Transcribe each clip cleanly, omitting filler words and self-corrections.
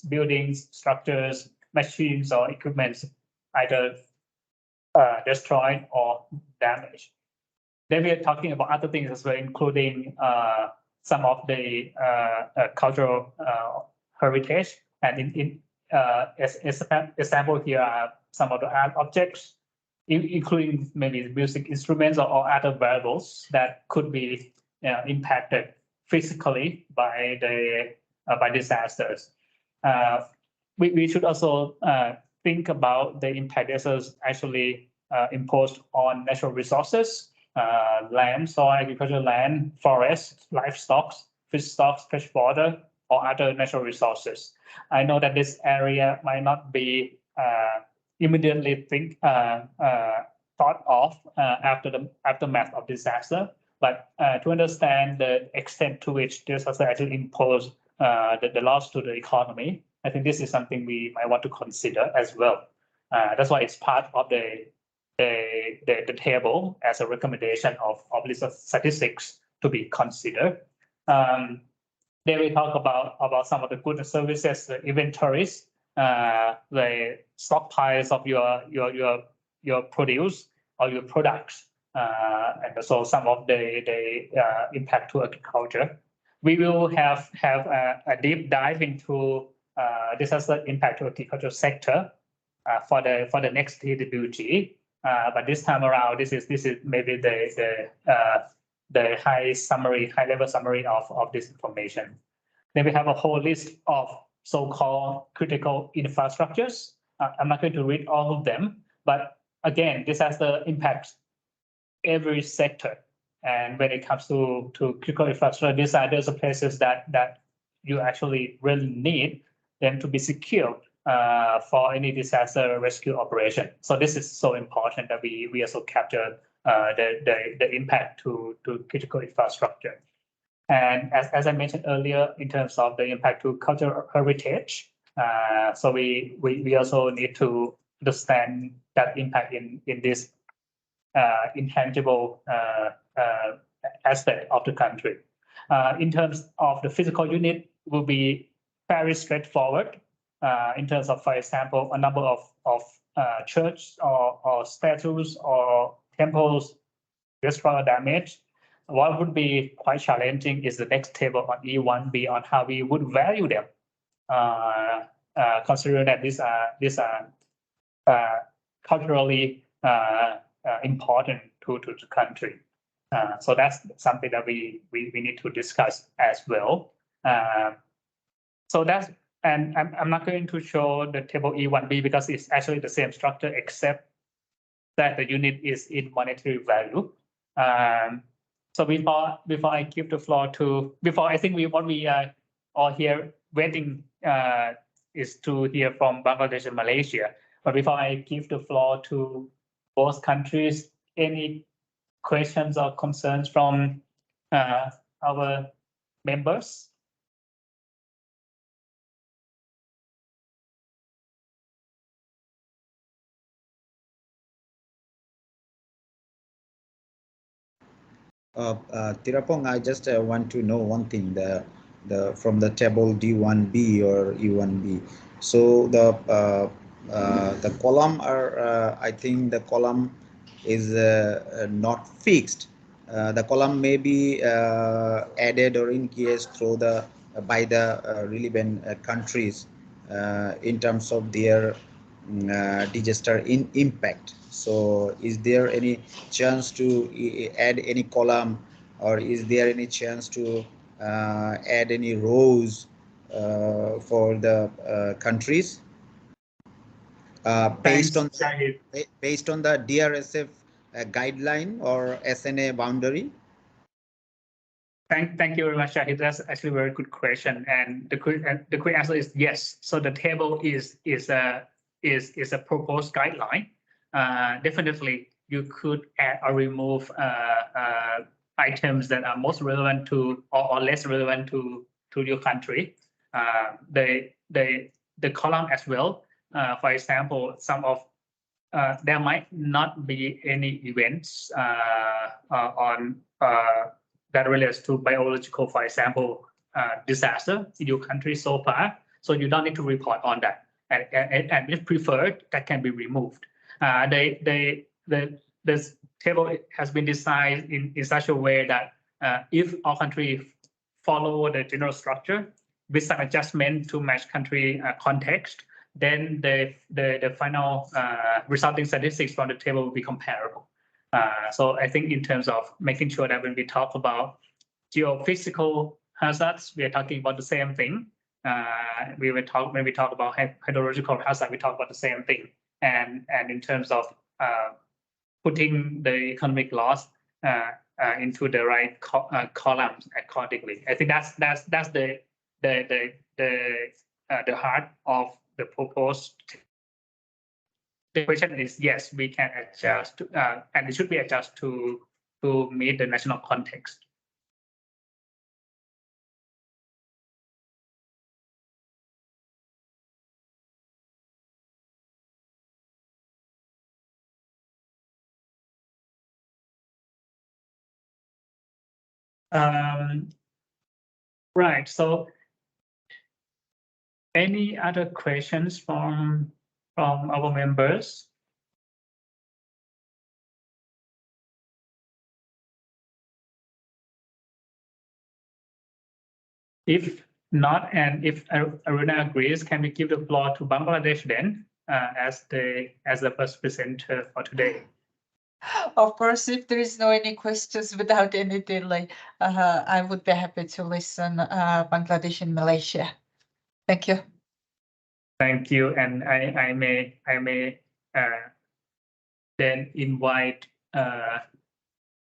buildings, structures, machines, or equipment either destroyed or damaged. Then we are talking about other things as well, including some of the cultural heritage. And as example here are some of the art objects, including maybe music instruments or other variables that could be impacted physically by disasters. We should also think about the impact that is actually imposed on natural resources, land, soil, agricultural land, forests, livestock, fish stocks, fresh water, or other natural resources. I know that this area might not be immediately thought of after the aftermath of disaster, but to understand the extent to which disaster actually impose the loss to the economy, I think this is something we might want to consider as well. That's why it's part of the table as a recommendation of list of statistics to be considered. Then we talk about some of the goods and services, the inventories, the stockpiles of your produce or your products, and also some of the impact to agriculture. We will have a deep dive into disaster impact to agricultural sector for the next TWG. But this time around, this is maybe the high level summary of this information. Then we have a whole list of so-called critical infrastructures. I'm not going to read all of them, but again, disaster impacts every sector. And when it comes to critical infrastructure, these are those places that you actually really need them to be secured for any disaster rescue operation. So this is so important that we also capture the impact to critical infrastructure. And as I mentioned earlier, in terms of the impact to cultural heritage, so we also need to understand that impact in this intangible aspect of the country. In terms of the physical unit, will be very straightforward. In terms of, for example, a number of churches or statues or temples destroyed or damaged. What would be quite challenging is the next table on E1b on how we would value them, considering that these are culturally important to the country. So that's something that we need to discuss as well. So that's, and I'm not going to show the table E1b because it's actually the same structure except that the unit is in monetary value. So before I give the floor to, I think what we are all here waiting is to hear from Bangladesh and Malaysia. But before I give the floor to both countries, any questions or concerns from our members? Tirapong, I just want to know one thing, from the table D1b or E1b. So the column are I think the column is not fixed. The column may be added or increased through by the relevant countries in terms of their disaster impact. So is there any chance to add any column, or is there any chance to add any rows for the countries based on the DRSF guideline or SNA boundary? Thank you very much, Shahid. That's actually a very good question, and the quick answer is yes. So the table is a proposed guideline. Definitely, you could add or remove items that are most relevant to or less relevant to your country. The column as well. For example, some of there might not be any events on that relates to biological, for example, disaster in your country so far. So you don't need to report on that. And if preferred, that can be removed. This table has been designed in such a way that if all countries follow the general structure with some adjustment to match country context, then the final resulting statistics from the table will be comparable. So I think in terms of making sure that when we talk about geophysical hazards, we are talking about the same thing. When we talk about hydrological hazard, we talk about the same thing. And in terms of putting the economic loss into the right columns accordingly. I think that's the heart of the proposed. The question is, yes, we can adjust, and it should be adjusted to meet the national context. Right. So, any other questions from our members? If not, and if Aruna agrees, can we give the floor to Bangladesh then as the first presenter for today? Of course, if there is no any questions without any delay, I would be happy to listen Bangladesh and Malaysia. Thank you. Thank you, and I may then invite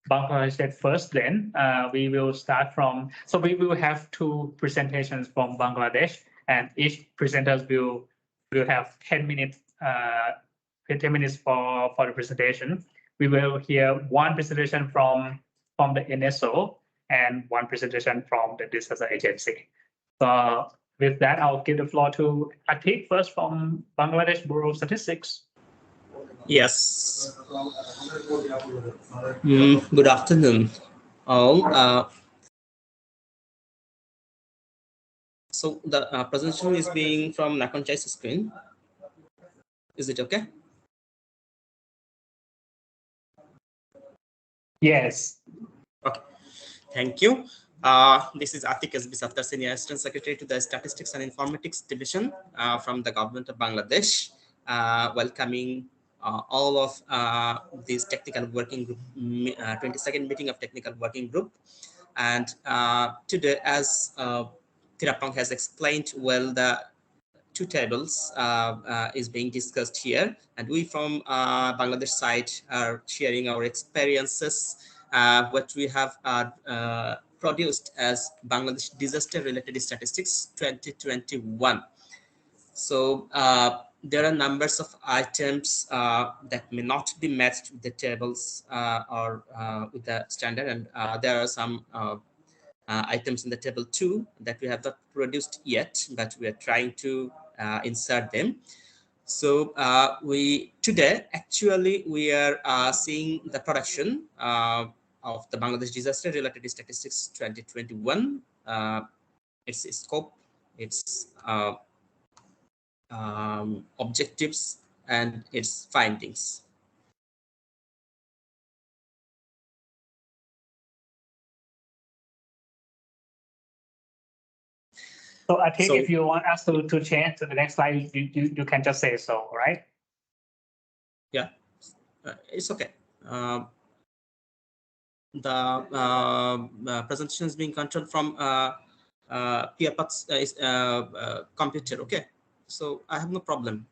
Bangladesh first. Then we will start from. So we will have two presentations from Bangladesh, and each presenters will have 10 minutes. 10 minutes for the presentation. We will hear one presentation from the NSO and one presentation from the disaster agency. So with that, I'll give the floor to Atik first from Bangladesh Bureau of Statistics. Yes. Good afternoon, all. So the presentation is being from Nakonchai's screen. Is it okay? Yes. Okay. Thank you. This is Atik SB Sattar, Senior Assistant Secretary to the Statistics and Informatics Division from the Government of Bangladesh, welcoming all of this technical working group, 22nd meeting of technical working group. And today, as Tirapong has explained well, the two tables is being discussed here, and we from Bangladesh side are sharing our experiences, what we have produced as Bangladesh Disaster Related Statistics 2021. So there are numbers of items that may not be matched with the tables or with the standard, and there are some items in the table 2 that we have not produced yet, but we are trying to insert them. So today actually we are seeing the production of the Bangladesh Disaster Related Statistics 2021, its scope, its objectives, and its findings. So I think if you want us to change to the next slide, you can just say so, right? Yeah, it's okay. The presentation is being controlled from Pierpat's computer. Okay, so I have no problem.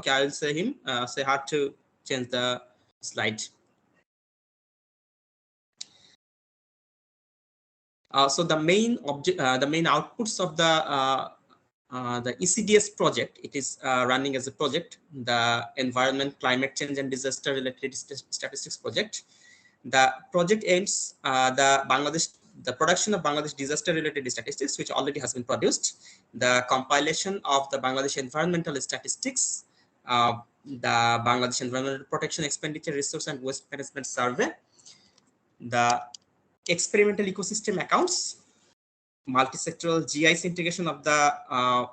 Okay, I will say him. Say hard to change the slide. So the main outputs of the ECDS project, it is running as a project, the Environment, Climate Change and Disaster Related Statistics project. The project aims the production of Bangladesh disaster related statistics, which already has been produced, the compilation of the Bangladesh environmental statistics, the Bangladesh Environmental Protection Expenditure Resource and Waste Management Survey, the experimental ecosystem accounts, multi-sectoral GIS integration of the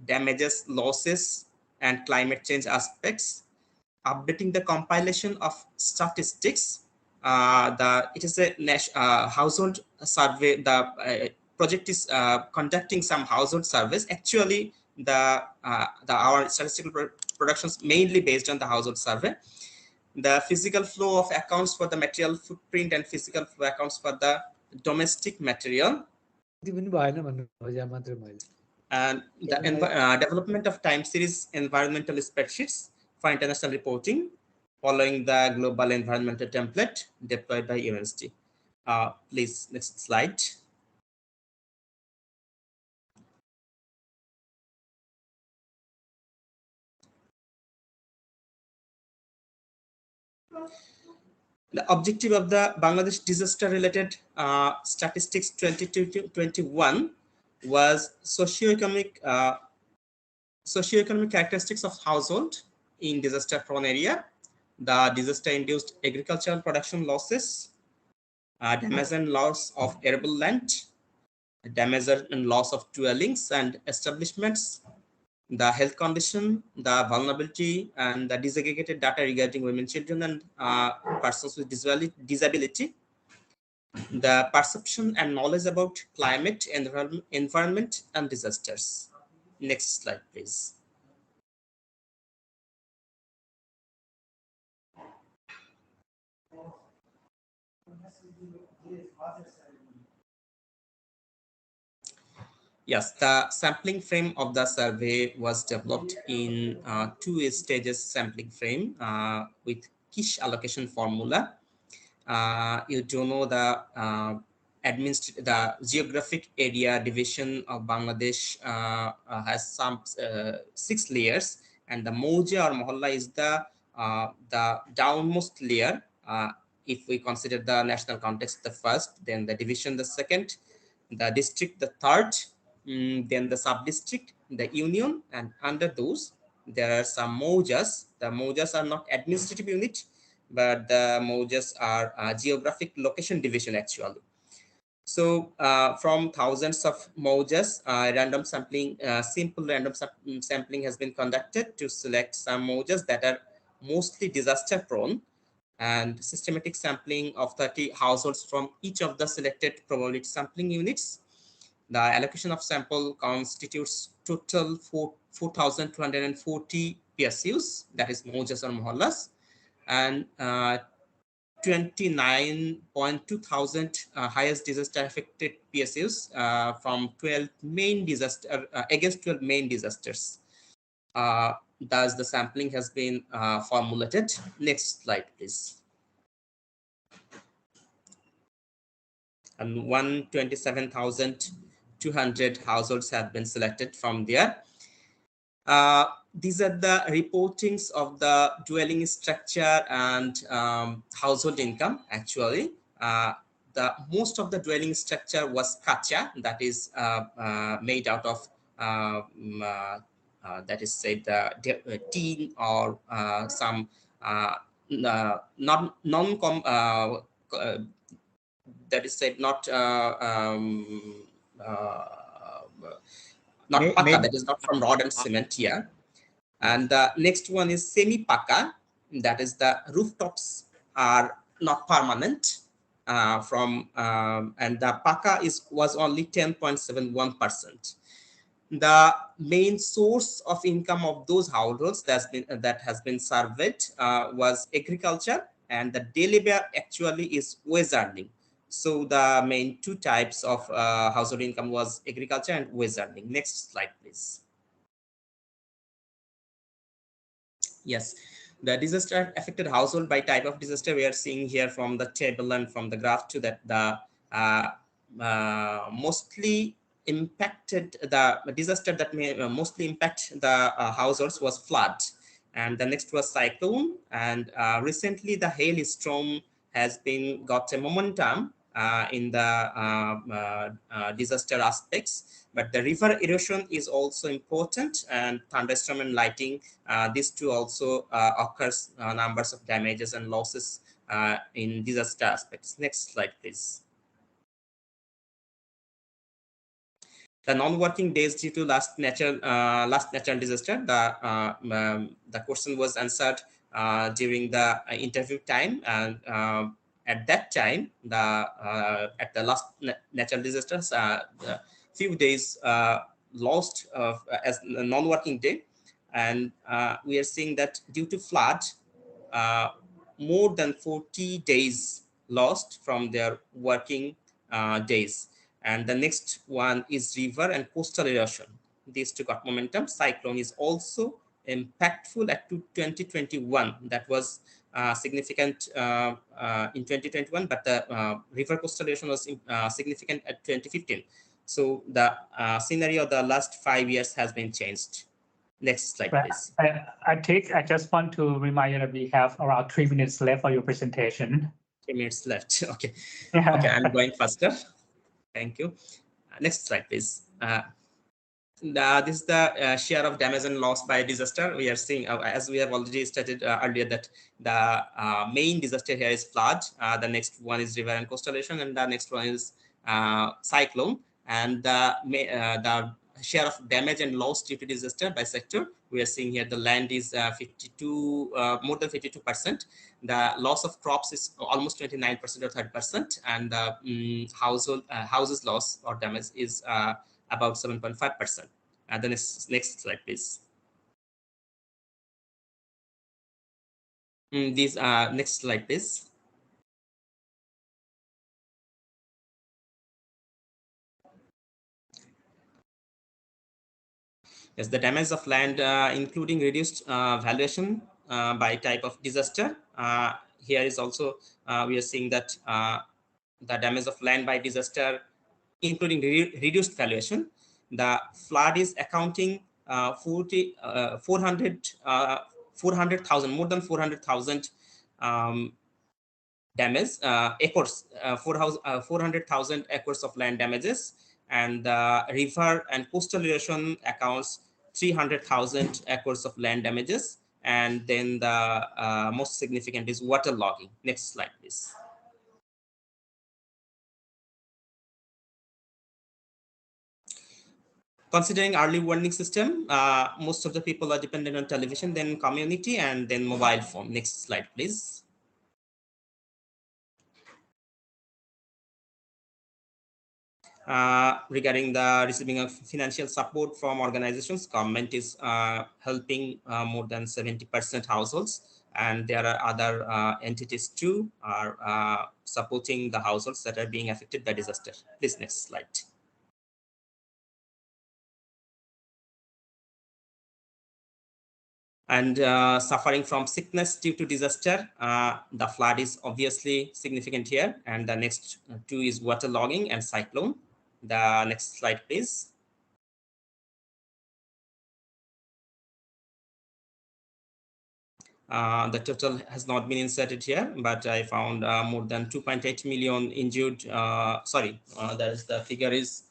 damages, losses, and climate change aspects, updating the compilation of statistics. It is a household survey. The project is conducting some household surveys. Actually, our statistical productions mainly based on the household survey. The physical flow of accounts for the material footprint and physical flow accounts for the domestic material. And the development of time series environmental spreadsheets for international reporting following the global environmental template deployed by UNSD. Please, next slide. The objective of the Bangladesh disaster-related statistics 2021 was socioeconomic characteristics of household in disaster-prone area, the disaster-induced agricultural production losses, damage and loss of arable land, damage and loss of dwellings and establishments, the health condition, the vulnerability, and the disaggregated data regarding women, children, and persons with disability, the perception and knowledge about climate, environment, and disasters. Next slide, please. Yes, the sampling frame of the survey was developed in 2 stages sampling frame with Kish allocation formula. You do know the the geographic area division of Bangladesh has some 6 layers, and the Mauja or Mohalla is the downmost layer. If we consider the national context the first, then the division the second, the district the third, then the sub-district, the union, and under those there are some Maujas. The Maujas are not administrative unit, but the Maujas are geographic location division actually. So from thousands of Maujas, random sampling, simple random sampling has been conducted to select some Maujas that are mostly disaster prone, and systematic sampling of 30 households from each of the selected probability sampling units. The allocation of sample constitutes total 4,240 PSUs, that is Maujas or Mohallas, and 29.2 thousand highest disaster affected PSUs from 12 main disaster against 12 main disasters. Thus, the sampling has been formulated. Next slide, please. And 127,200 households have been selected from there. These are the reportings of the dwelling structure and household income. Actually, the most of the dwelling structure was kacha, that is made out of that is said tin or some that is said not paka, that is not from rod and cement here. And the next one is semi-paka, that is the rooftops are not permanent and the paka was only 10.71%. The main source of income of those households that has been surveyed was agriculture, and the daily bear actually is wage earning. So the main 2 types of household income was agriculture and wage earning. Next slide, please. Yes, the disaster affected household by type of disaster we are seeing here from the table and from the graph to that the mostly impacted the disaster that may mostly impact the households was flood, and the next was cyclone, and recently the hailstorm has been got a momentum in the disaster aspects, but the river erosion is also important, and thunderstorm and lightning, these 2 also occurs numbers of damages and losses in disaster aspects. Next slide, please. The non-working days due to last natural disaster, the question was answered during the interview time, and at that time, at the last natural disasters, the few days lost as a non-working day, and we are seeing that due to flood, more than 40 days lost from their working days. And the next one is river and coastal erosion. These two got momentum. Cyclone is also impactful at 2021. That was significant in 2021, but the river coastal erosion was significant at 2015. So the scenario of the last 5 years has been changed. Next slide, please. I just want to remind you that we have around 3 minutes left for your presentation. 3 minutes left. Okay. Okay, I'm going faster. Thank you. Next slide, please. This is the share of damage and loss by disaster. We are seeing, as we have already stated earlier, that the main disaster here is flood. The next one is river and coastal erosion, and the next one is cyclone. And the share of damage and loss due to disaster by sector, we are seeing here the land is more than 52%. The loss of crops is almost 29% or 30%, and the houses loss or damage is about 7.5%. The next slide, please. Next slide, please. Yes, the damage of land, including reduced valuation by type of disaster. Here is also, we are seeing that the damage of land by disaster, including reduced valuation. The flood is accounting 400,000, more than 400,000 damage acres, 400,000 acres of land damages, and the river and coastal erosion accounts 300,000 acres of land damages, and then the most significant is waterlogging. Next slide, please. Considering early warning system, most of the people are dependent on television, then community, and then mobile phone. Next slide, please. Regarding the receiving of financial support from organizations, government is helping more than 70% households, and there are other entities too are supporting the households that are being affected by disaster. Please, next slide. And suffering from sickness due to disaster, the flood is obviously significant here, and the next two is waterlogging and cyclone. The next slide, please. The total has not been inserted here, but I found more than 2.8 million injured. The figure is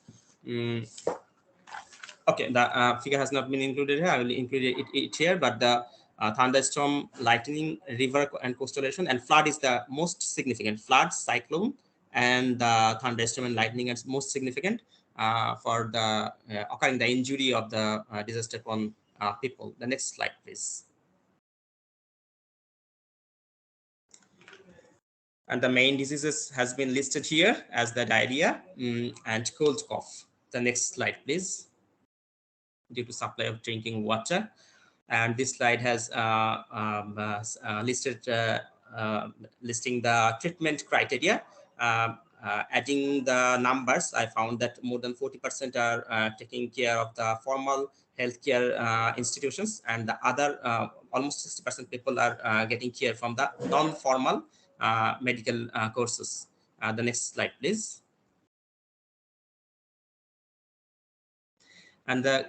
okay. The figure has not been included here. I will include it here, but the thunderstorm, lightning, river and coastal erosion, and flood is the most significant. Flood, cyclone, and thunderstorm and lightning is most significant for the occurring the injury of the disaster-prone people. The next slide, please. And the main diseases has been listed here as the diarrhea and cold cough. The next slide, please. Due to supply of drinking water. And this slide has listing the treatment criteria. Adding the numbers, I found that more than 40% are taking care of the formal healthcare institutions, and the other almost 60% people are getting care from the non-formal medical courses. The next slide, please. And the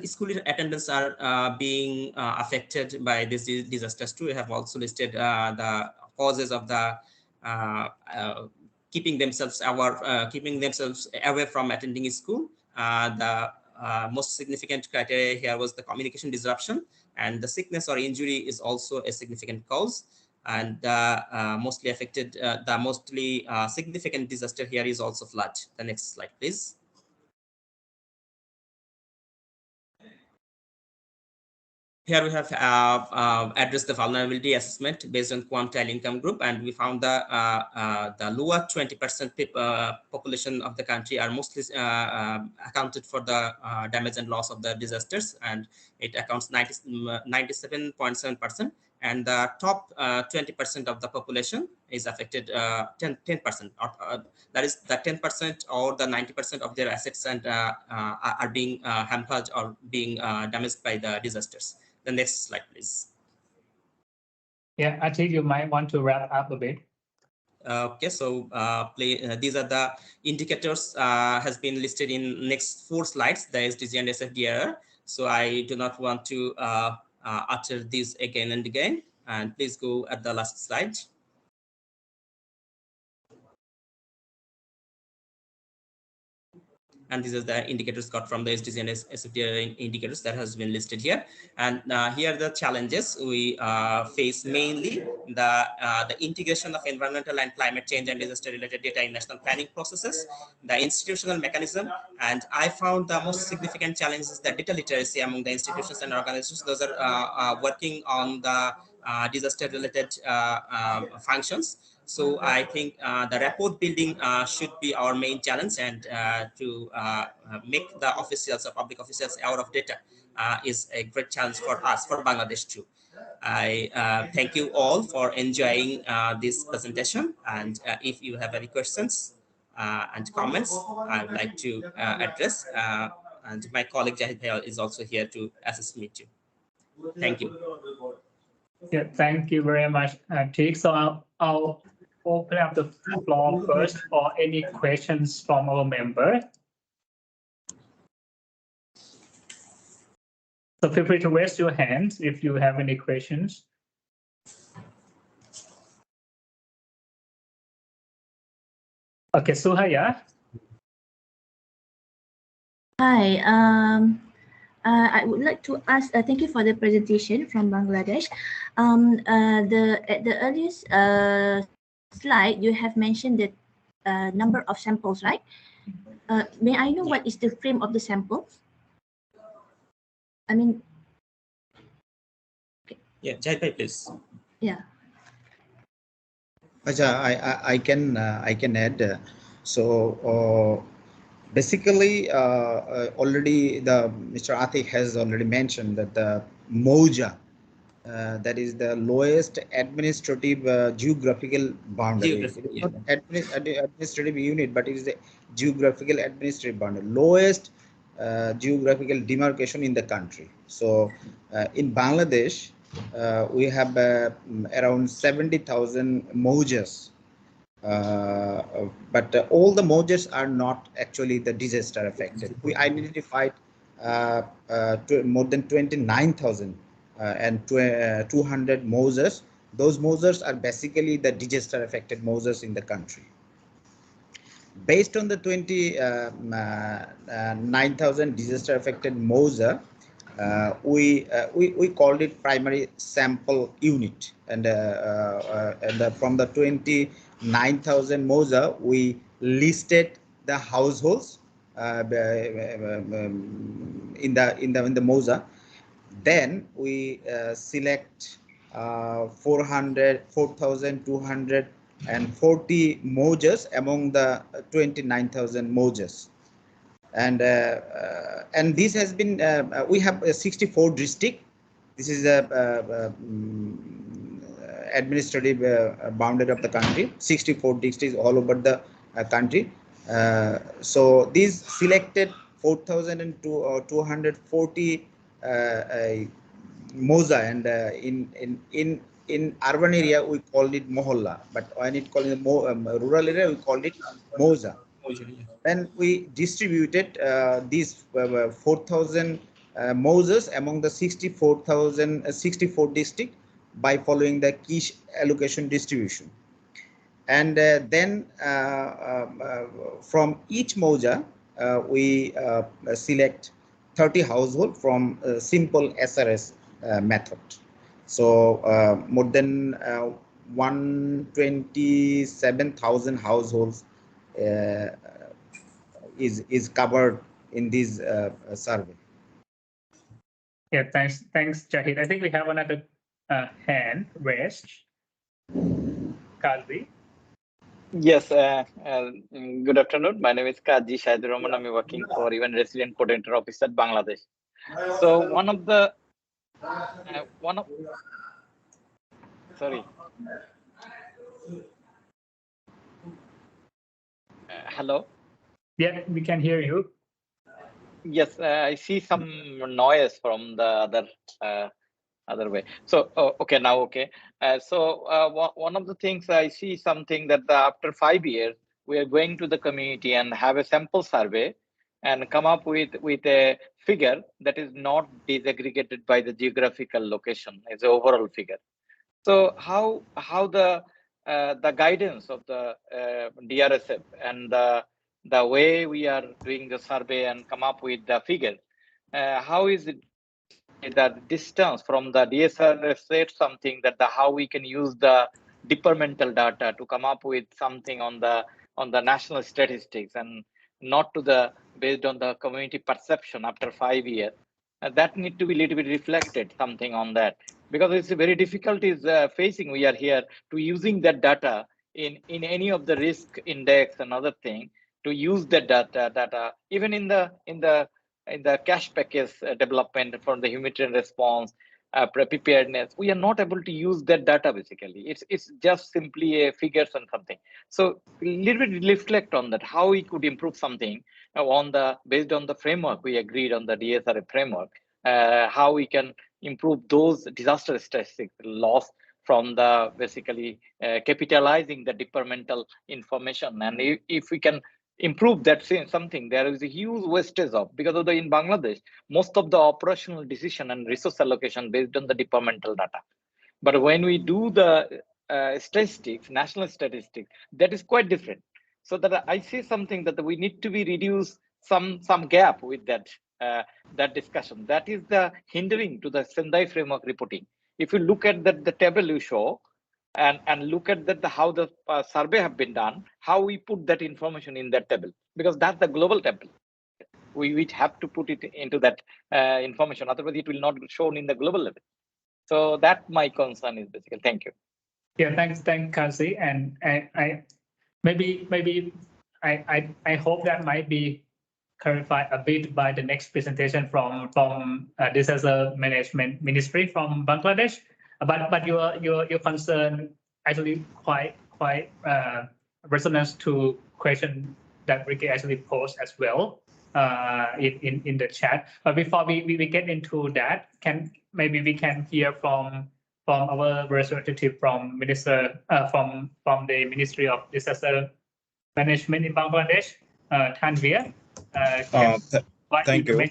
school attendants are being affected by this disasters too. We have also listed the causes of the keeping themselves away from attending school. The most significant criteria here was the communication disruption, and the sickness or injury is also a significant cause. And mostly affected, the mostly significant disaster here is also flood. The next slide, please. Here we have addressed the vulnerability assessment based on quantile income group, and we found the lower 20% population of the country are mostly accounted for the damage and loss of the disasters, and it accounts 97.7%. And the top 20% of the population is affected 10%. That is the 10% or the 90% of their assets and are being hampered or being damaged by the disasters. The next slide, please. Yeah, I think you might want to wrap up a bit. Okay, so these are the indicators has been listed in next 4 slides, the SDG and SFDR. So I do not want to utter this again and again. And please go at the last slide. And these are the indicators got from the SDG and SFDR indicators that has been listed here. And here are the challenges we face, mainly the integration of environmental and climate change and disaster related data in national planning processes, the institutional mechanism. And I found the most significant challenges that data literacy among the institutions and organizations. Those are working on the disaster related functions. So I think the rapport building should be our main challenge, and to make the officials or public officials aware of data is a great challenge for us, for Bangladesh too. I thank you all for enjoying this presentation, and if you have any questions and comments, I would like to address, and my colleague Jahid Bhai is also here to assist me too. Thank you. Yeah, thank you very much, Teek. So I'll open up the floor first for any questions from our member. So feel free to raise your hands if you have any questions. Okay, Suhaya. Hi, I would like to ask, thank you for the presentation from Bangladesh. At the earliest slide, you have mentioned the number of samples, right? May I know what is the frame of the sample? I mean, okay. Yeah, Jai, please. Yeah. I can add. Basically, already Mr. Atik has already mentioned that the MOJA, that is the lowest administrative geographical boundary. It is not administrative unit, but it is the geographical administrative boundary, lowest geographical demarcation in the country. So in Bangladesh, we have around 70,000 MOJAs. But all the MOJAs are not actually the disaster affected. We identified more than 29,000 and 200 MOJAs. Those MOJAs are basically the disaster affected MOJAs in the country. Based on the 29,000 disaster affected MOJA, we called it primary sample unit, and from the 29,000 MOJA, we listed the households in the MOJA. Then we select 4,240 MOJAs among the 29,000 MOJAs. And this has been, we have 64 districts. This is a administrative boundary of the country. 64 districts all over the country. So these selected 4,240 MOJA, and in urban area we called it Mohalla, but when it called in rural area we called it MOJA. Then we distributed these 4,000 MOJAs among the 64 districts by following the quiche allocation distribution. And then from each MOJA, we select 30 households from simple SRS method. So more than 127,000 households is covered in this survey. Yeah, thanks, Jahid. I think we have another hand raised. Kazi. Yes, good afternoon. My name is Kaji Shaidur Rahman. I'm working for even resident coordinator office at Bangladesh. So sorry. Hello. Yeah, we can hear you. Yes, I see some noise from the other way. So okay, now okay. One of the things I see something that after 5 years we are going to the community and have a sample survey and come up with a figure that is not disaggregated by the geographical location. It's an overall figure. So how the guidance of the DRSF and the way we are doing the survey and come up with the figure, how is it the distance from the DSRF said something that how we can use the departmental data to come up with something on the national statistics and not to the based on the community perception after 5 years. That need to be a little bit reflected something on that, because it's very difficult is facing we are here to using that data in any of the risk index and other thing, to use that data even in the cash package development from the humanitarian response, preparedness. We are not able to use that data basically. It's just simply a figures and something. So a little bit reflect on that, how we could improve something on the based on the framework we agreed on the DSRF framework, how we can improve those disaster statistics loss from the basically capitalizing the departmental information. And if we can improve that something, there is a huge wastage of, because of the in Bangladesh most of the operational decision and resource allocation based on the departmental data, but when we do the statistics, national statistics, that is quite different. So that I see something that we need to be reduce some gap with that that discussion. That is the hindering to the Sendai framework reporting. If you look at the table you show and look at that how the survey have been done, how we put that information in that table, because that's the global table. We have to put it into that information, otherwise it will not be shown in the global level. So that my concern is basically. Thank you. Yeah, thanks, Kazi. And I maybe I hope that might be clarified a bit by the next presentation from disaster management ministry from Bangladesh. But your concern actually quite resonance to question that Ricky actually posed as well in the chat. But before we get into that, maybe we can hear from our representative from from the Ministry of Disaster Management in Bangladesh, Tanvir. Thank you.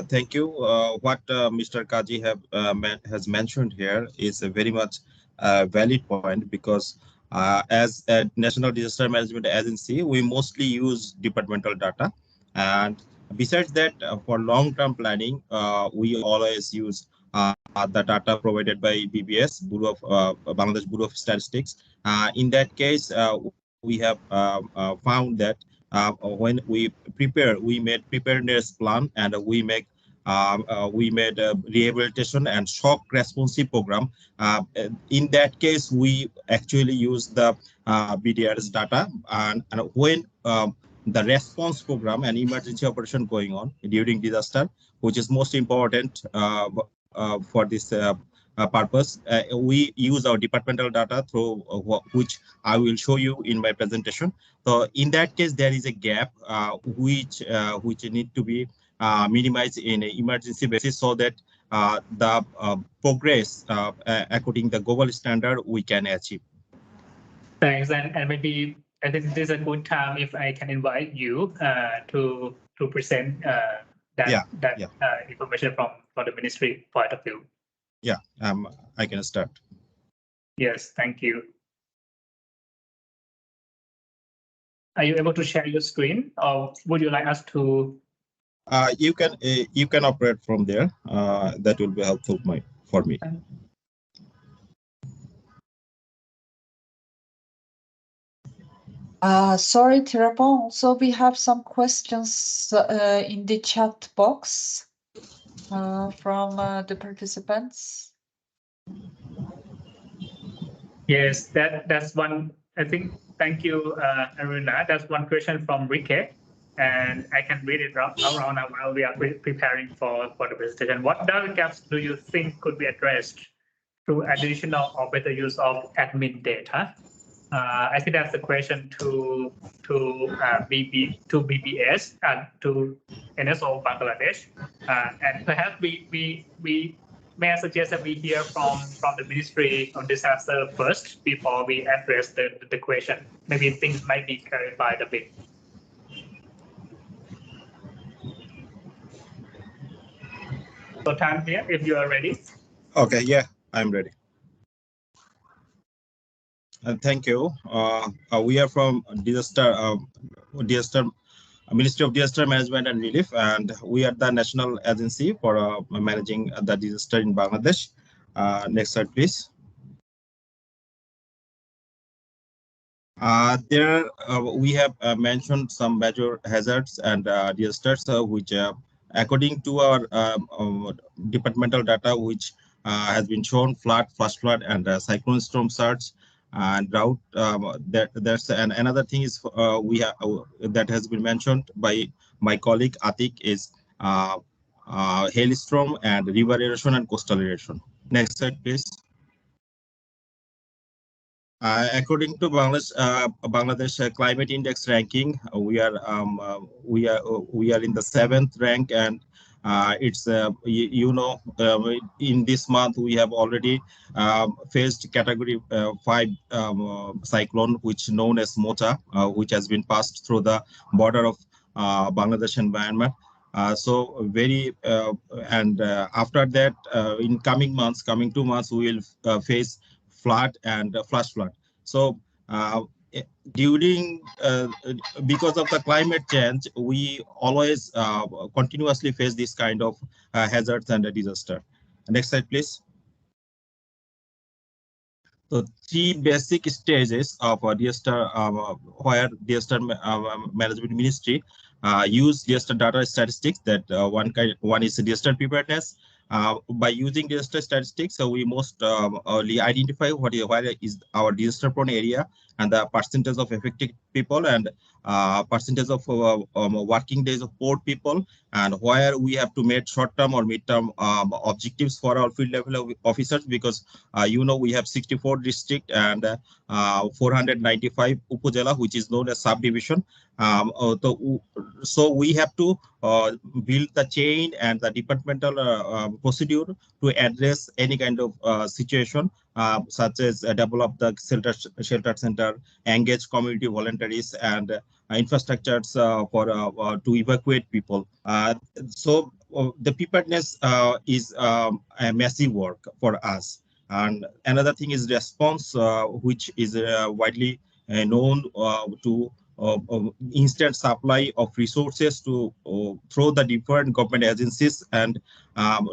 Thank you. What Mr. Kaji has mentioned here is a very much valid point, because as a National Disaster Management Agency, we mostly use departmental data. And besides that, for long-term planning, we always use the data provided by BBS, Bangladesh Bureau of Statistics. In that case, we have found that when we made preparedness plan, and we made a rehabilitation and shock responsive program. In that case, we actually use the BDRS data, and when the response program and emergency operation going on during disaster, which is most important for this purpose, we use our departmental data through which I will show you in my presentation. So in that case, there is a gap which need to be minimized in an emergency basis, so that the progress according to the global standard we can achieve. Thanks, and maybe I think this is a good time if I can invite you to present that information from the ministry point of view. Yeah, I can start. Yes, thank you. Are you able to share your screen, or would you like us to? You can operate from there. That will be helpful for me. Sorry, Tirapong. So we have some questions in the chat box. From the participants? Yes, that's one. I think. Thank you, Aruna. That's one question from Rike, and I can read it around while we are preparing for the presentation. What data gaps do you think could be addressed through additional or better use of admin data? I think that's the question to BBS and to NSO Bangladesh, and perhaps we may I suggest that we hear from the Ministry of Disaster first before we address the question. Maybe things might be clarified a bit. So Tan here, if you are ready. Okay, yeah, I'm ready. Thank you. We are from Ministry of Disaster Management and Relief, and we are the national agency for managing the disaster in Bangladesh. Next slide, please. There we have mentioned some major hazards and disasters which, according to our departmental data, which has been shown flood, flash flood, and cyclone storm surge and drought. There's another thing is we have that has been mentioned by my colleague Atik is hailstorm and river erosion and coastal erosion. Next slide, please. According to Bangladesh Climate Index ranking, we are in the 7th rank, and it's in this month we have already faced category 5 cyclone, which known as Mota, which has been passed through the border of Bangladesh and Myanmar. So very and after that, in coming 2 months, we will face flood and flash flood. So during because of the climate change, we always continuously face this kind of hazards and a disaster. Next slide, please. So 3 basic stages of a disaster where disaster management ministry use disaster data statistics. That one is disaster preparedness. By using disaster statistics, so we most early identify where is our disaster prone area and the percentage of affected people and percentage of working days of poor people, and where we have to make short-term or mid-term objectives for our field level officers, because we have 64 district and 495 upazila, which is known as subdivision. So we have to build the chain and the departmental procedure to address any kind of situation, such as develop the shelter center, engage community voluntaries, and infrastructures for to evacuate people. So the preparedness is a massive work for us. And another thing is response, which is widely known to instant supply of resources to through the different government agencies and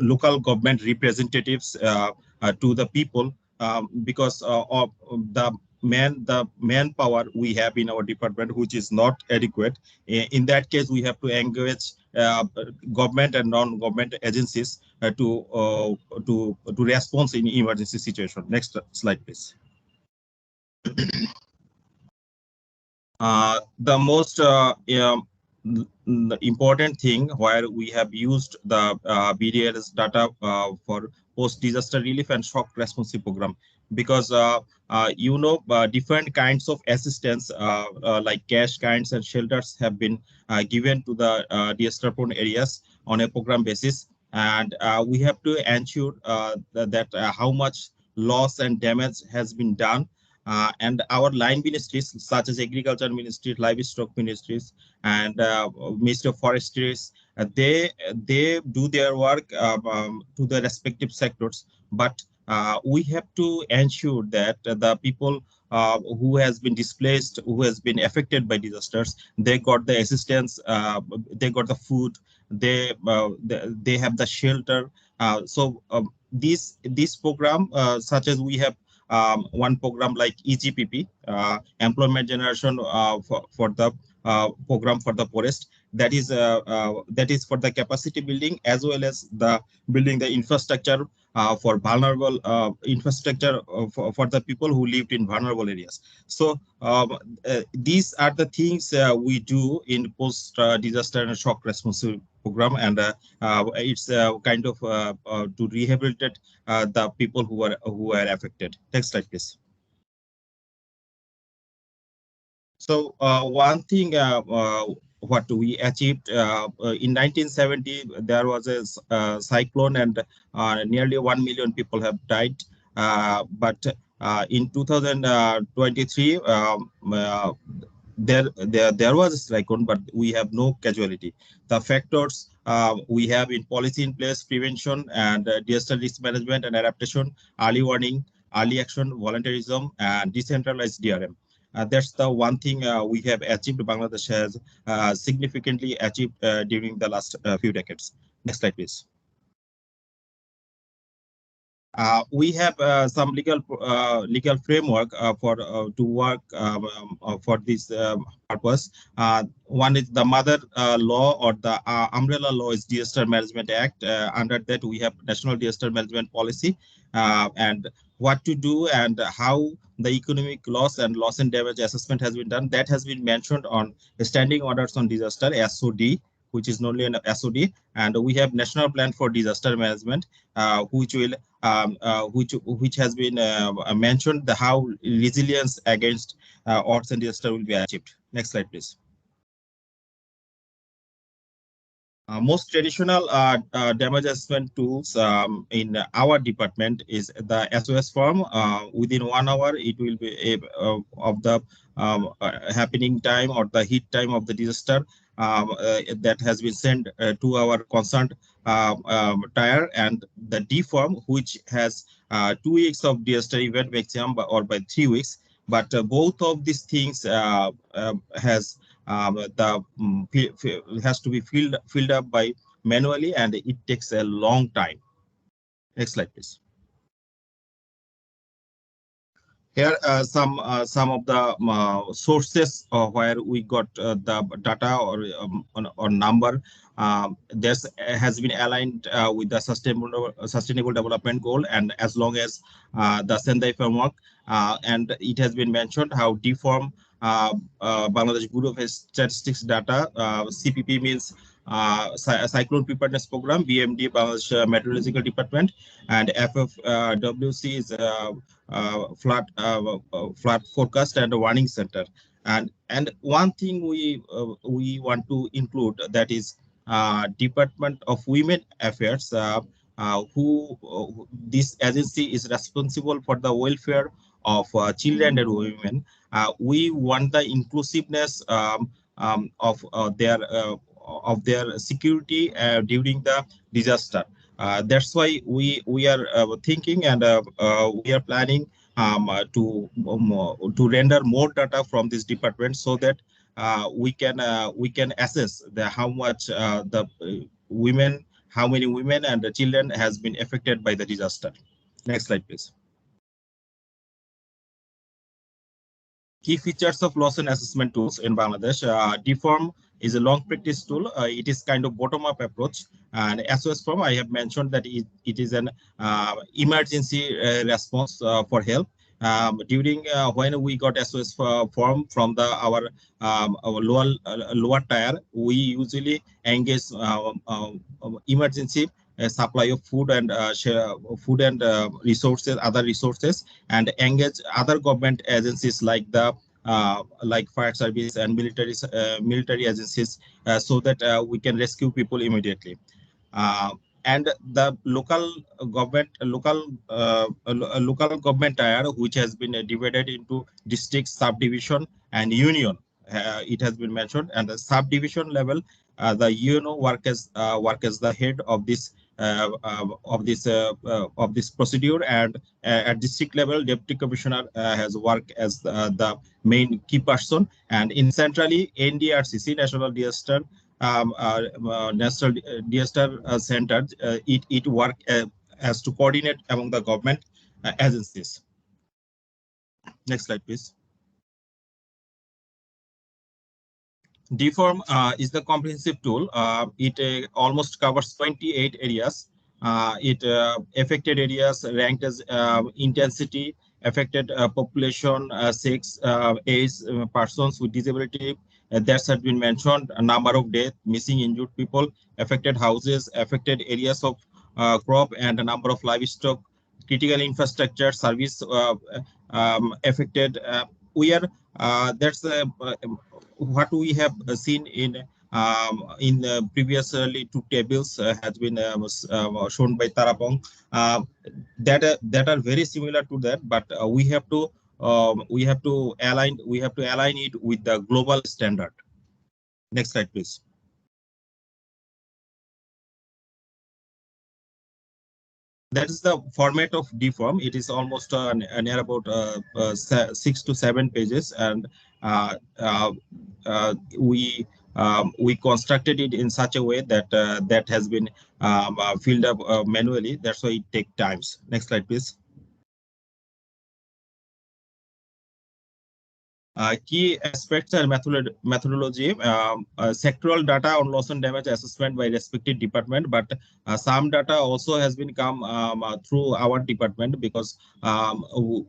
local government representatives to the people, because of the manpower we have in our department, which is not adequate. In that case, we have to engage government and non-government agencies to respond in emergency situation. Next slide, please. The most important thing where we have used the BDRS data for post-disaster relief and shock response program, because different kinds of assistance like cash kinds and shelters have been given to the disaster-prone areas on a program basis, and we have to ensure that how much loss and damage has been done. And our line ministries, such as Agriculture Ministry, Livestock Ministries, and Ministry of Forestries, they do their work to the respective sectors. But we have to ensure that the people who has been displaced, who has been affected by disasters, they got the assistance, they got the food, they have the shelter. So this program, such as we have one program like EGPP, employment generation for the program for the poorest. that is for the capacity building as well as the building the infrastructure for vulnerable infrastructure for the people who lived in vulnerable areas. So these are the things we do in post disaster and shock response program, and it's kind of to rehabilitate the people who are affected. Next slide, please. So one thing what we achieved in 1970, there was a cyclone and nearly 1 million people have died. But in 2023, there was a cyclone, but we have no casualty. The factors we have in policy in place: prevention and disaster risk management and adaptation, early warning, early action, volunteerism, and decentralized DRM. That's the one thing we have achieved. Bangladesh has significantly achieved during the last few decades. Next slide, please. We have some legal framework for to work for this purpose. One is the mother law, or the umbrella law is Disaster Management Act. Under that, we have National Disaster Management Policy, and what to do and how the economic loss and loss and damage assessment has been done. That has been mentioned on Standing Orders on Disaster, SOD, which is only an SOD, and we have National Plan for Disaster Management, which will which has been mentioned how resilience against odds and disaster will be achieved. Next slide, please. Most traditional damage assessment tools in our department is the SOS form. Within 1 hour, it will be of the happening time or the hit time of the disaster that has been sent to our concerned tier, and the D form, which has 2 weeks of disaster event maximum or by 3 weeks. But both of these things has has to be filled up by manually, and it takes a long time. Next slide, please. Here some of the sources where we got the data or number. This has been aligned with the sustainable development goal, and as long as the Sendai framework, and it has been mentioned how DFORM, Bangladesh Bureau of Statistics data, CPP means Cyclone Preparedness Program, BMD Bangladesh Meteorological Department, and FFWC is flood forecast and warning center. And one thing we want to include, that is Department of Women Affairs, who this agency is responsible for the welfare of children and women. We want the inclusiveness of their security during the disaster. That's why we are thinking, and we are planning to render more data from this department, so that we can assess how much how many women and the children has been affected by the disaster. Next slide, please. Key features of loss and assessment tools in Bangladesh. DFORM is a long practice tool. It is kind of bottom-up approach. And SOS form, I have mentioned that it is an emergency response for help. During when we got SOS form from our lower tier, we usually engage emergency supply of food and resources, other resources, and engage other government agencies like the like fire service and military agencies, so that we can rescue people immediately. And the local government tier, which has been divided into district, subdivision, and union. It has been mentioned, and the subdivision level, the UNO work as the head of this procedure, and at district level, deputy commissioner has worked as the main key person, and in centrally NDRCC, National Disaster Center, it work as to coordinate among the government agencies. Next slide, please. DFORM is the comprehensive tool. It almost covers 28 areas. It affected areas ranked as intensity, affected population, sex, age, persons with disability. That has been mentioned. A number of deaths, missing, injured people, affected houses, affected areas of crop, and a number of livestock, critical infrastructure, service affected. We are that's what we have seen in the previously two tables has been shown by Tarapong, that are very similar to that, but we have to align it with the global standard. Next slide, please. That is the format of DFORM. It is almost near about 6 to 7 pages, and we constructed it in such a way that that has been filled up manually. That's why it takes times. Next slide, please. Key aspects and methodology, sectoral data on loss and damage assessment by respective department, but some data also has been come through our department, because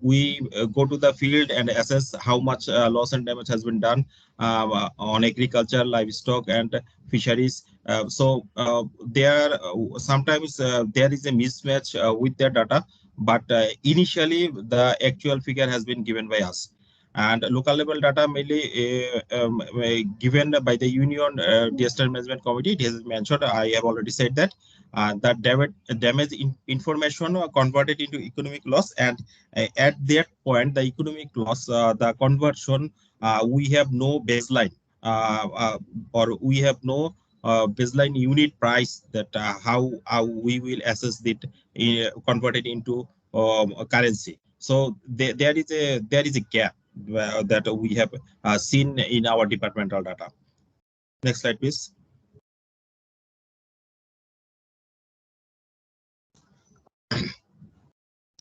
we go to the field and assess how much loss and damage has been done on agriculture, livestock, and fisheries. So there sometimes there is a mismatch with their data, but initially the actual figure has been given by us. And local level data mainly given by the Union Disaster Management Committee. It is mentioned, I have already said that, that damage information converted into economic loss, and at that point, the economic loss, the conversion, we have no baseline, or we have no baseline unit price, that how we will assess it converted into currency. So there is a gap that we have seen in our departmental data. Next slide, please.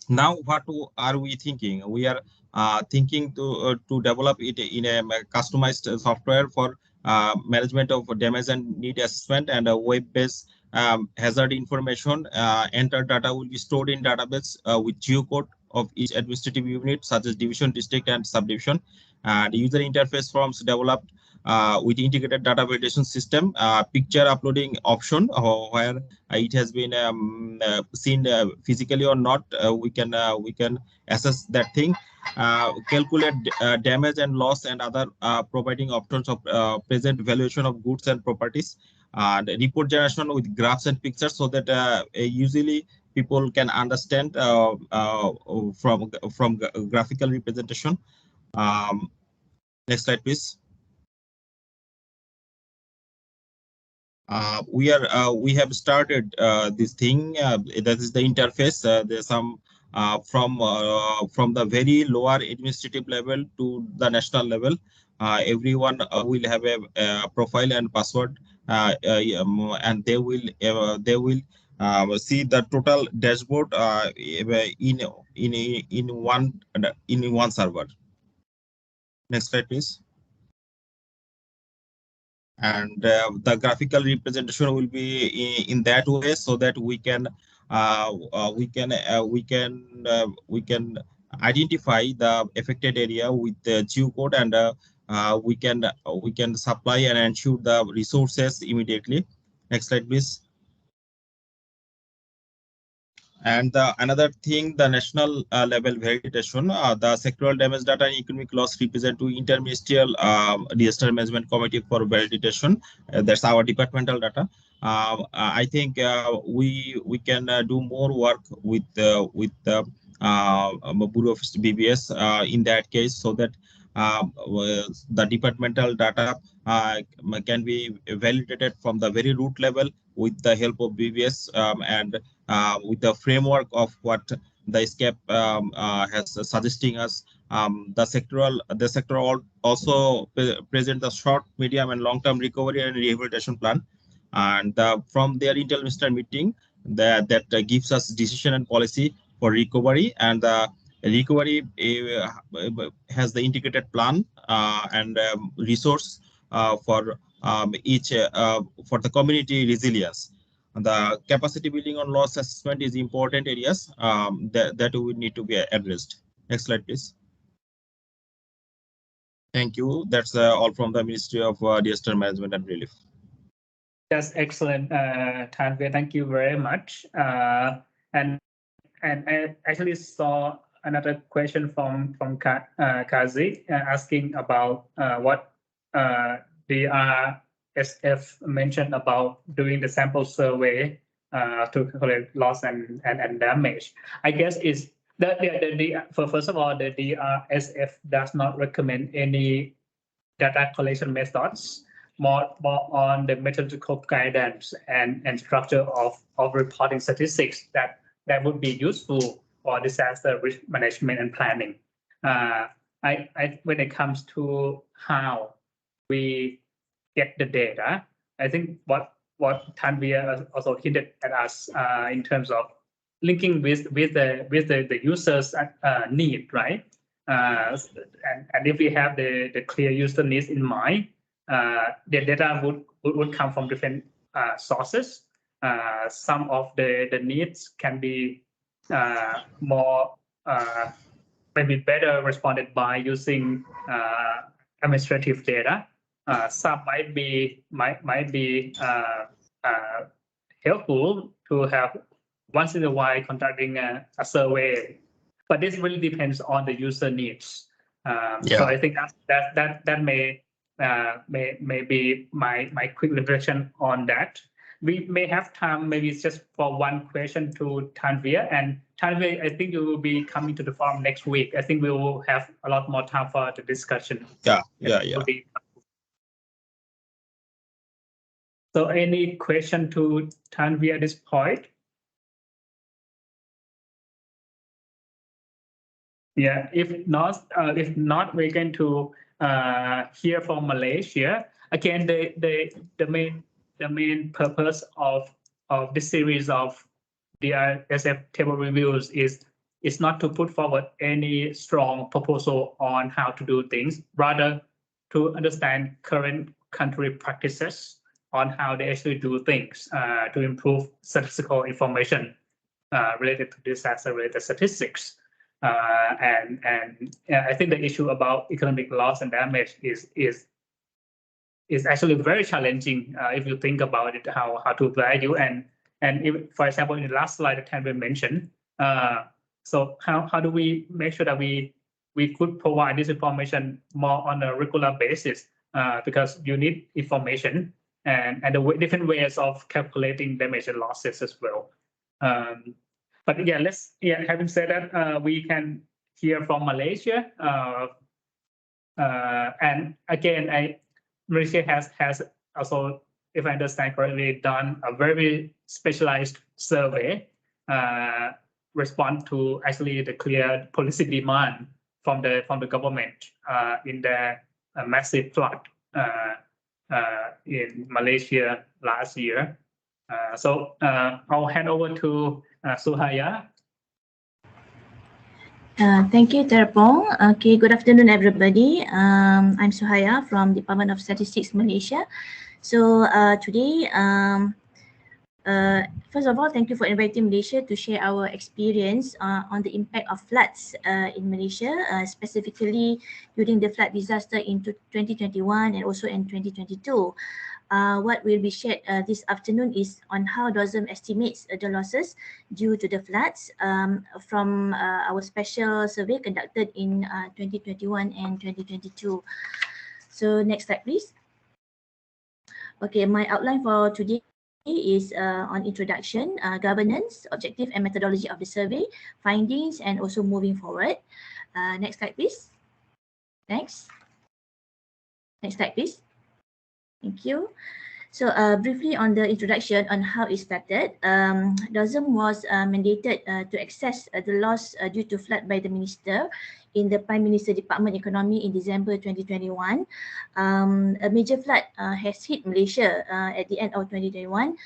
Now, what are we thinking? We are thinking to develop it in a customized software for management of damage and need assessment, and a web-based hazard information. Entered data will be stored in database with geocode of each administrative unit, such as division, district, and subdivision. And user interface forms developed with integrated data validation system, picture uploading option, where it has been seen physically or not. We can assess that thing. Calculate damage and loss and other providing options of present valuation of goods and properties. The report generation with graphs and pictures, so that usually people can understand from graphical representation. Next slide, please. We have started this thing. That is the interface. There's some from the very lower administrative level to the national level. Everyone will have a profile and password, and they will see the total dashboard in one server. Next slide, please. And the graphical representation will be in that way, so that we can identify the affected area with the geocode, and we can supply and ensure the resources immediately. Next slide, please. And another thing, the national level validation, the sectoral damage data and economic loss represent to interministerial disaster management committee for validation. That's our departmental data. I think we can do more work with the Bureau of BBS in that case, so that the departmental data can be validated from the very root level with the help of BBS, and with the framework of what the ESCAP has suggesting us. The sector also present the short, medium, and long-term recovery and rehabilitation plan, and from their interministerial meeting that gives us decision and policy for recovery, and the recovery has the integrated plan and resource for each for the community resilience. The capacity building on loss assessment is important areas that we need to be addressed. Next slide, please. Thank you. That's all from the Ministry of Disaster Management and Relief. That's excellent, Tanvir. Thank you very much. And I actually saw another question from Kazi asking about what DRSF mentioned about doing the sample survey to collect loss and damage. I guess is that first of all, the DRSF does not recommend any data collection methods, more on the methodological guidance and structure of reporting statistics that would be useful for disaster risk management and planning. When it comes to how we get the data, I think what Tanvir also hinted at us in terms of linking with the user's need, right? And if we have the clear user needs in mind, the data would come from different sources. Some of the needs can be more maybe better responded by using administrative data. Some might be helpful to have once in a while conducting a survey, but this really depends on the user needs. So I think that may be my quick reflection on that. We may have time, maybe it's just for one question to Tanvir. And Tanvir, I think you will be coming to the forum next week. I think we will have a lot more time for the discussion. Yeah. So any question to Tanvir at this point? Yeah, if not, we're going to hear from Malaysia. Again, the main purpose of this series of DRSF table reviews is not to put forward any strong proposal on how to do things, rather to understand current country practices on how they actually do things to improve statistical information related to disaster-related statistics. And I think the issue about economic loss and damage is actually very challenging if you think about it, how to value and if, for example, in the last slide that Tanvir mentioned, so how do we make sure that we could provide this information more on a regular basis because you need information and the different ways of calculating damage and losses as well. But yeah, having said that, we can hear from Malaysia. And again, Malaysia has also, if I understand correctly, done a very specialized survey, respond to actually the clear policy demand from the government in the massive flood in Malaysia last year. So I'll hand over to Suhaya. Thank you, Terpong. Okay, good afternoon, everybody. I'm Suhaya from Department of Statistics, Malaysia. So today, first of all, thank you for inviting Malaysia to share our experience on the impact of floods in Malaysia, specifically during the flood disaster in 2021 and also in 2022. What will be shared this afternoon is on how DRSF estimates the losses due to the floods from our special survey conducted in 2021 and 2022. So next slide, please. Okay, my outline for today is on introduction, governance, objective and methodology of the survey, findings, and also moving forward. Next slide, please. Next slide, please. Thank you. So briefly on the introduction on how it started, DRSF was mandated to assess the loss due to flood by the minister in the Prime Minister Department Economy in December 2021. A major flood has hit Malaysia at the end of 2021.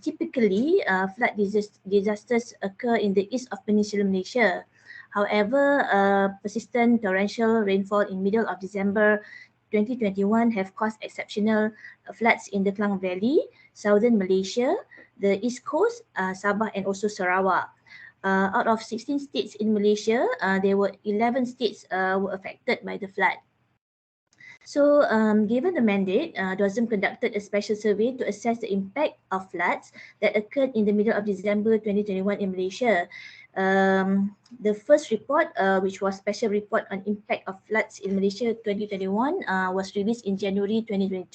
Typically, flood disasters occur in the east of Peninsular Malaysia. However, persistent torrential rainfall in middle of December 2021 have caused exceptional floods in the Klang Valley, southern Malaysia, the East Coast, Sabah and also Sarawak. Out of 16 states in Malaysia, there were 11 states were affected by the flood. So given the mandate, DOSM conducted a special survey to assess the impact of floods that occurred in the middle of December 2021 in Malaysia. The first report, which was special report on impact of floods in Malaysia 2021, was released in January 2022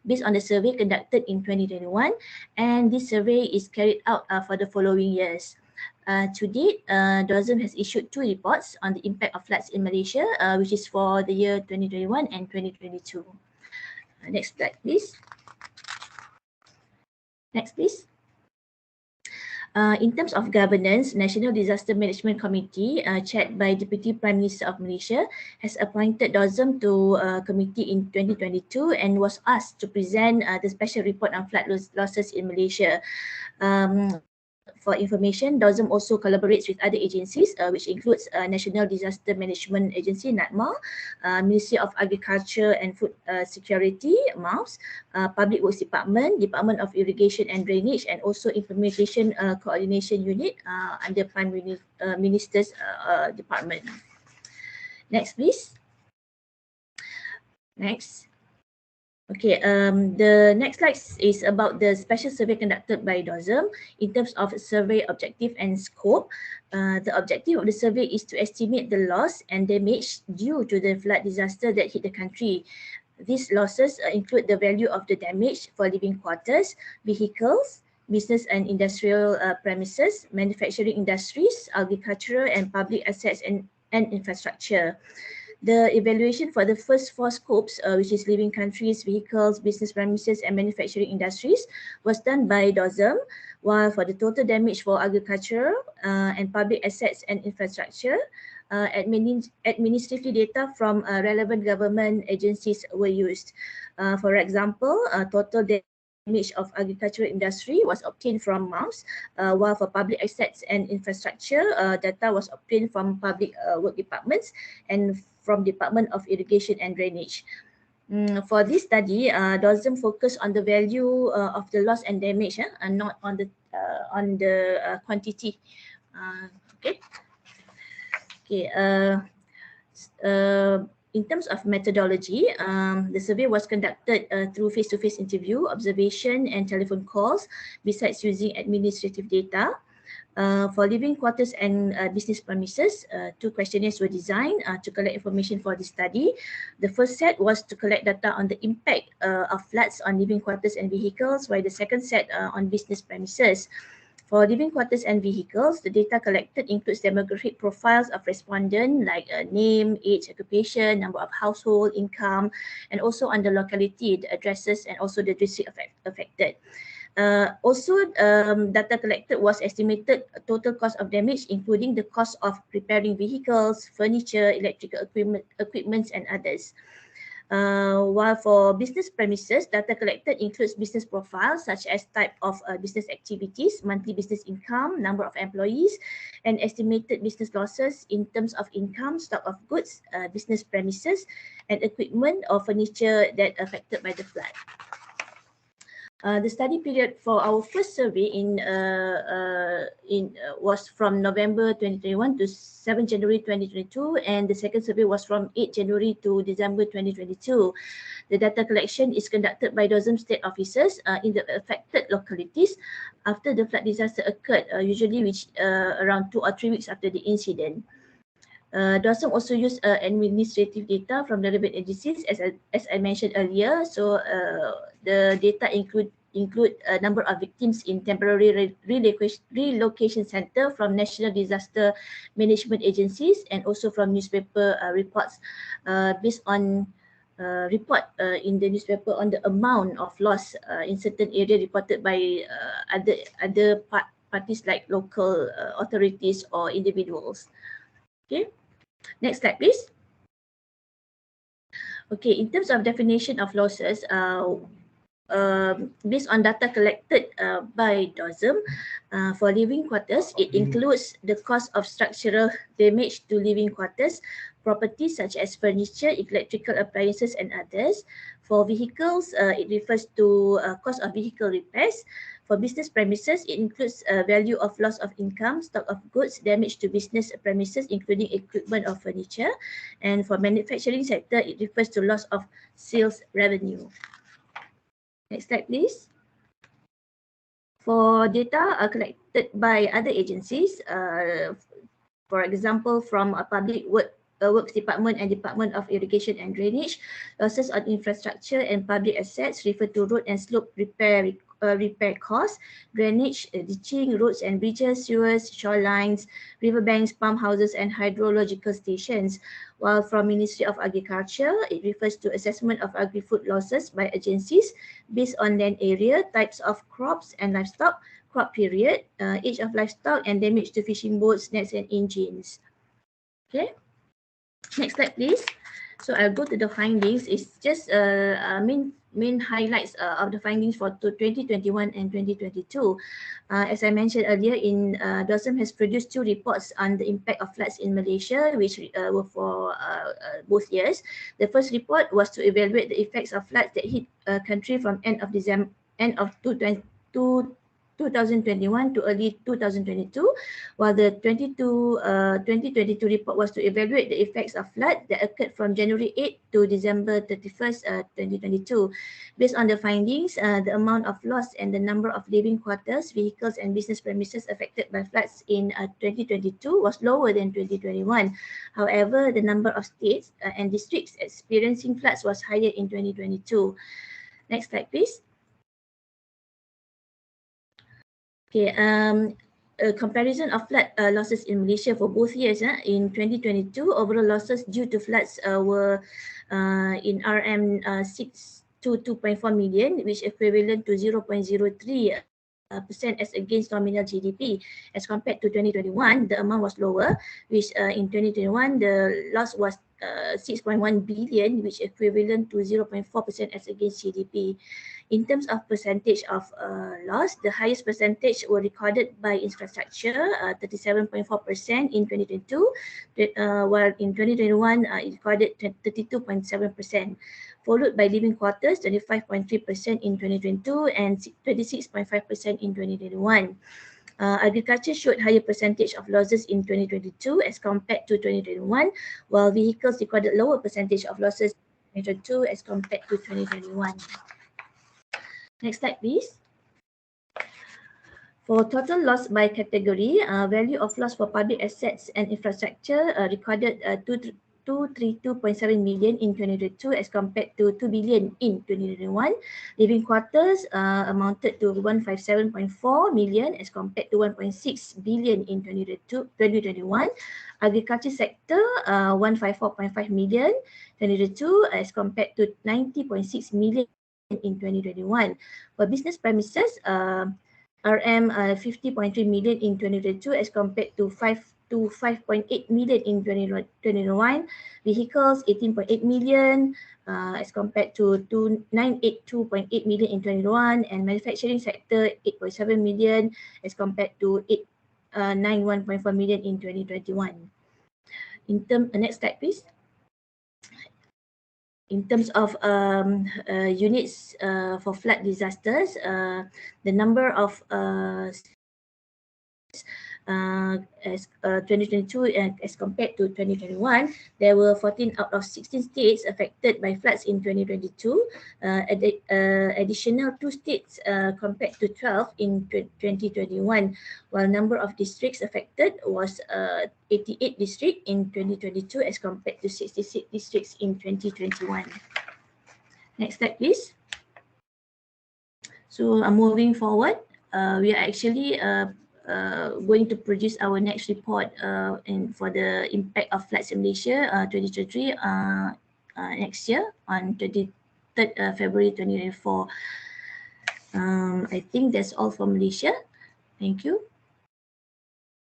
based on the survey conducted in 2021, and this survey is carried out for the following years. To date, DOSM has issued 2 reports on the impact of floods in Malaysia, which is for the year 2021 and 2022. Next slide, please. Next, please. In terms of governance, National Disaster Management Committee, chaired by Deputy Prime Minister of Malaysia, has appointed DOSM to a committee in 2022 and was asked to present the special report on flood losses in Malaysia. For information, DOSM also collaborates with other agencies, which includes National Disaster Management Agency, NADMA, Ministry of Agriculture and Food Security, MAFS, Public Works Department, Department of Irrigation and Drainage, and also Implementation Coordination Unit under Prime Minister's Department. Next, please. Next. Okay, the next slide is about the special survey conducted by DOSM in terms of survey objective and scope. The objective of the survey is to estimate the loss and damage due to the flood disaster that hit the country. These losses include the value of the damage for living quarters, vehicles, business and industrial premises, manufacturing industries, agricultural and public assets and infrastructure. The evaluation for the first 4 scopes, which is living countries, vehicles, business premises and manufacturing industries, was done by DOSM, while for the total damage for agricultural and public assets and infrastructure, administrative data from relevant government agencies were used. For example, total damage of agricultural industry was obtained from MAFS, while for public assets and infrastructure, data was obtained from public work departments and from Department of Irrigation and Drainage. For this study, DOSM focused on the value of the loss and damage, and not on the quantity. Okay. In terms of methodology, the survey was conducted through face-to-face interview, observation, and telephone calls, besides using administrative data. For living quarters and business premises, 2 questionnaires were designed to collect information for this study. The first set was to collect data on the impact of floods on living quarters and vehicles, while the second set on business premises. For living quarters and vehicles, the data collected includes demographic profiles of respondent like name, age, occupation, number of household, income, and also on the locality, the addresses, and also the district affected. Data collected was estimated total cost of damage, including the cost of repairing vehicles, furniture, electrical equipment, and others. While for business premises, data collected includes business profiles such as type of business activities, monthly business income, number of employees, and estimated business losses in terms of income, stock of goods, business premises, and equipment or furniture that affected by the flood. The study period for our first survey was from November 2021 to 7 January 2022, and the second survey was from 8 January to December 2022. The data collection is conducted by DOSM state officers in the affected localities after the flood disaster occurred, usually around 2 or 3 weeks after the incident. DOSM also use administrative data from relevant agencies, as I mentioned earlier. So the data include a number of victims in temporary relocation center from National Disaster Management Agencies, and also from newspaper reports based on report in the newspaper on the amount of loss in certain area reported by other parties like local authorities or individuals. Okay, next slide, please. Okay, in terms of definition of losses, based on data collected by DOSM, for living quarters, it includes the cost of structural damage to living quarters, properties such as furniture, electrical appliances, and others. For vehicles, it refers to cost of vehicle repairs. For business premises, it includes value of loss of income, stock of goods, damage to business premises, including equipment or furniture. And for manufacturing sector, it refers to loss of sales revenue. Next slide, please. For data collected by other agencies, for example, from a public works department and Department of Irrigation and Drainage, losses on infrastructure and public assets refer to road and slope repair costs, drainage, ditching, roads and bridges, sewers, shorelines, riverbanks, pump houses, and hydrological stations. While from Ministry of Agriculture, it refers to assessment of agri-food losses by agencies based on land area, types of crops and livestock, crop period, age of livestock, and damage to fishing boats, nets, and engines. Okay, next slide, please. So I'll go to the findings. It's just main highlights of the findings for 2021 and 2022. As I mentioned earlier, DRSF has produced 2 reports on the impact of floods in Malaysia, which were for both years. The first report was to evaluate the effects of floods that hit country from end of 2021 to early 2022, while the 2022 report was to evaluate the effects of flood that occurred from January 8 to December 31st, 2022. Based on the findings, the amount of loss and the number of living quarters, vehicles, and business premises affected by floods in 2022 was lower than 2021. However, the number of states and districts experiencing floods was higher in 2022. Next slide, please. Okay, a comparison of flood losses in Malaysia for both years. In 2022, overall losses due to floods were in RM 622.4 million, which equivalent to 0.03% as against nominal GDP. As compared to 2021, the amount was lower, which in 2021, the loss was 6.1 billion, which equivalent to 0.4% as against GDP. In terms of percentage of loss, the highest percentage were recorded by infrastructure, 37.4% in 2022, while in 2021 it recorded 32.7%, followed by living quarters, 25.3% in 2022 and 26.5% in 2021. Agriculture showed higher percentage of losses in 2022 as compared to 2021, while vehicles recorded lower percentage of losses in 2022 as compared to 2021. Next slide, please. For total loss by category, value of loss for public assets and infrastructure recorded 232.7 million in 2022 as compared to 2 billion in 2021. Living quarters amounted to 157.4 million as compared to 1.6 billion in 2021. Agriculture sector 154.5 million 2022 as compared to 90.6 million in 2021. For business premises, RM 50.3 million in 2022 as compared to 5.8 million in 2021. Vehicles 18.8 million as compared to 982.8 million in 2021, and manufacturing sector 8.7 million as compared to 891.4 million in 2021. Next slide, please. In terms of units for flood disasters, the number of as 2022 and as compared to 2021, there were 14 out of 16 states affected by floods in 2022. Additional 2 states compared to 12 in 2021, while number of districts affected was 88 districts in 2022 as compared to 66 districts in 2021. Next slide, please. So moving forward, we are actually going to produce our next report for the impact of floods in Malaysia 2023 next year on 23rd February 2024. I think that's all for Malaysia. Thank you.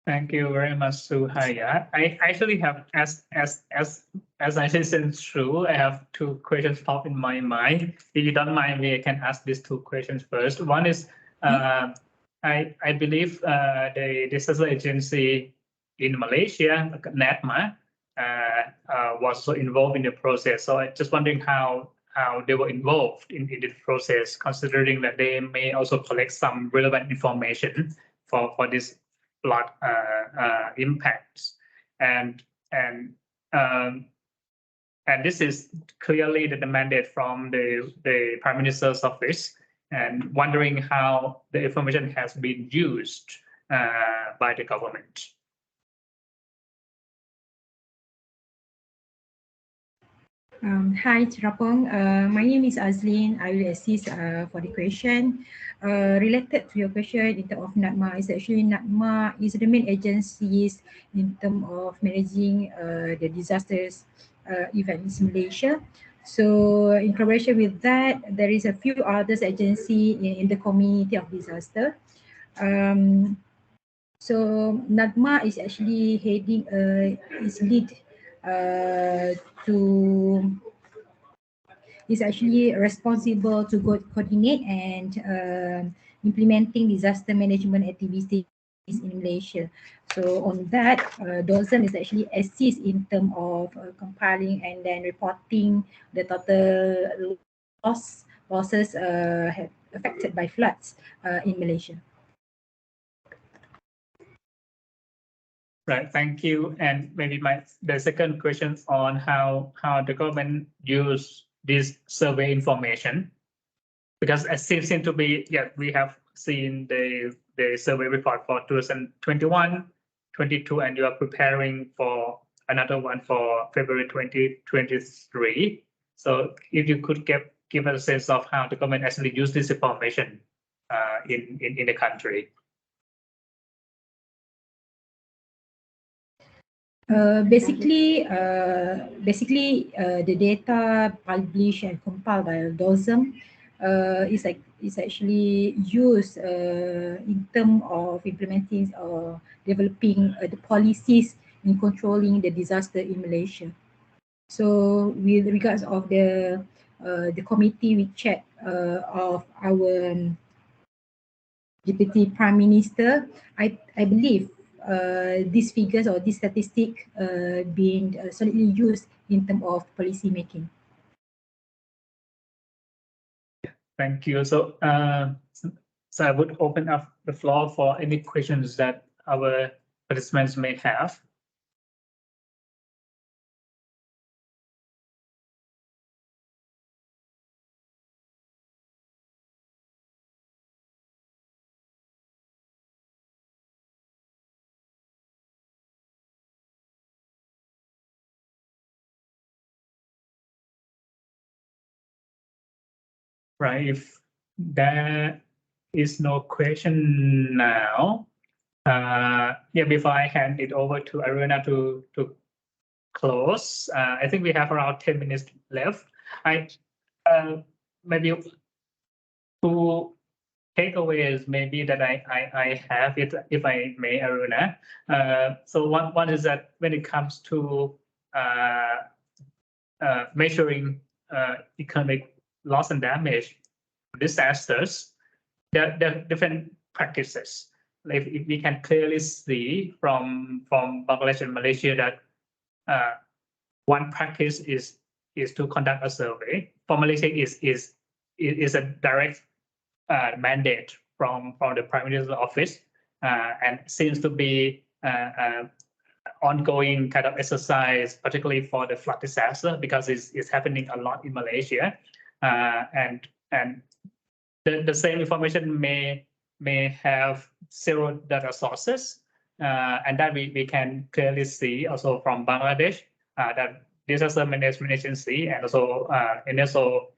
Thank you very much, Suhaya. I actually have, as I listened through, I have 2 questions pop in my mind. If you don't mind me, I can ask these 2 questions first. One is, I believe the disaster agency in Malaysia, NEDMA, was also involved in the process. So I'm just wondering how they were involved in the process, considering that they may also collect some relevant information for this flood impacts, and this is clearly the mandate from the Prime Minister's office, and wondering how the information has been used by the government. Hi, Cherapong. My name is Azlin. I will assist for the question. Related to your question in terms of NADMA, is actually NADMA is the main agencies in terms of managing the disasters events in Malaysia. So in collaboration with that, there is a few other agencies in the community of disaster. So NADMA is actually heading is lead is actually responsible to coordinate and implementing disaster management activities in Malaysia. So on that, DOSM is actually assist in terms of compiling and then reporting the total losses affected by floods in Malaysia. Right, thank you. And maybe the second question on how the government use this survey information, because it seems to be, yeah, we have seen the survey report for 2021, 22, and you are preparing for another one for February 2023. So if you could give us a sense of how the government actually use this information in the country. Basically, the data published and compiled by DOSM is actually used in terms of implementing or developing the policies in controlling the disaster in Malaysia. So, with regards of the committee we check of our Deputy Prime Minister, I believe these figures or this statistic being solidly used in terms of policy making. Thank you. So, so I would open up the floor for any questions that our participants may have. Right, if there is no question now, yeah, before I hand it over to Aruna to close, I think we have around 10 minutes left. Maybe two takeaways maybe that I have it, if I may, Aruna. So one is that when it comes to measuring economic loss and damage disasters, there are different practices. Like we can clearly see from Bangladesh and Malaysia that one practice is to conduct a survey. For Malaysia is a direct mandate from the Prime Minister's office, and seems to be ongoing kind of exercise, particularly for the flood disaster, because it's happening a lot in Malaysia, and the same information may have several data sources, and that we can clearly see also from Bangladesh that disaster management agency and also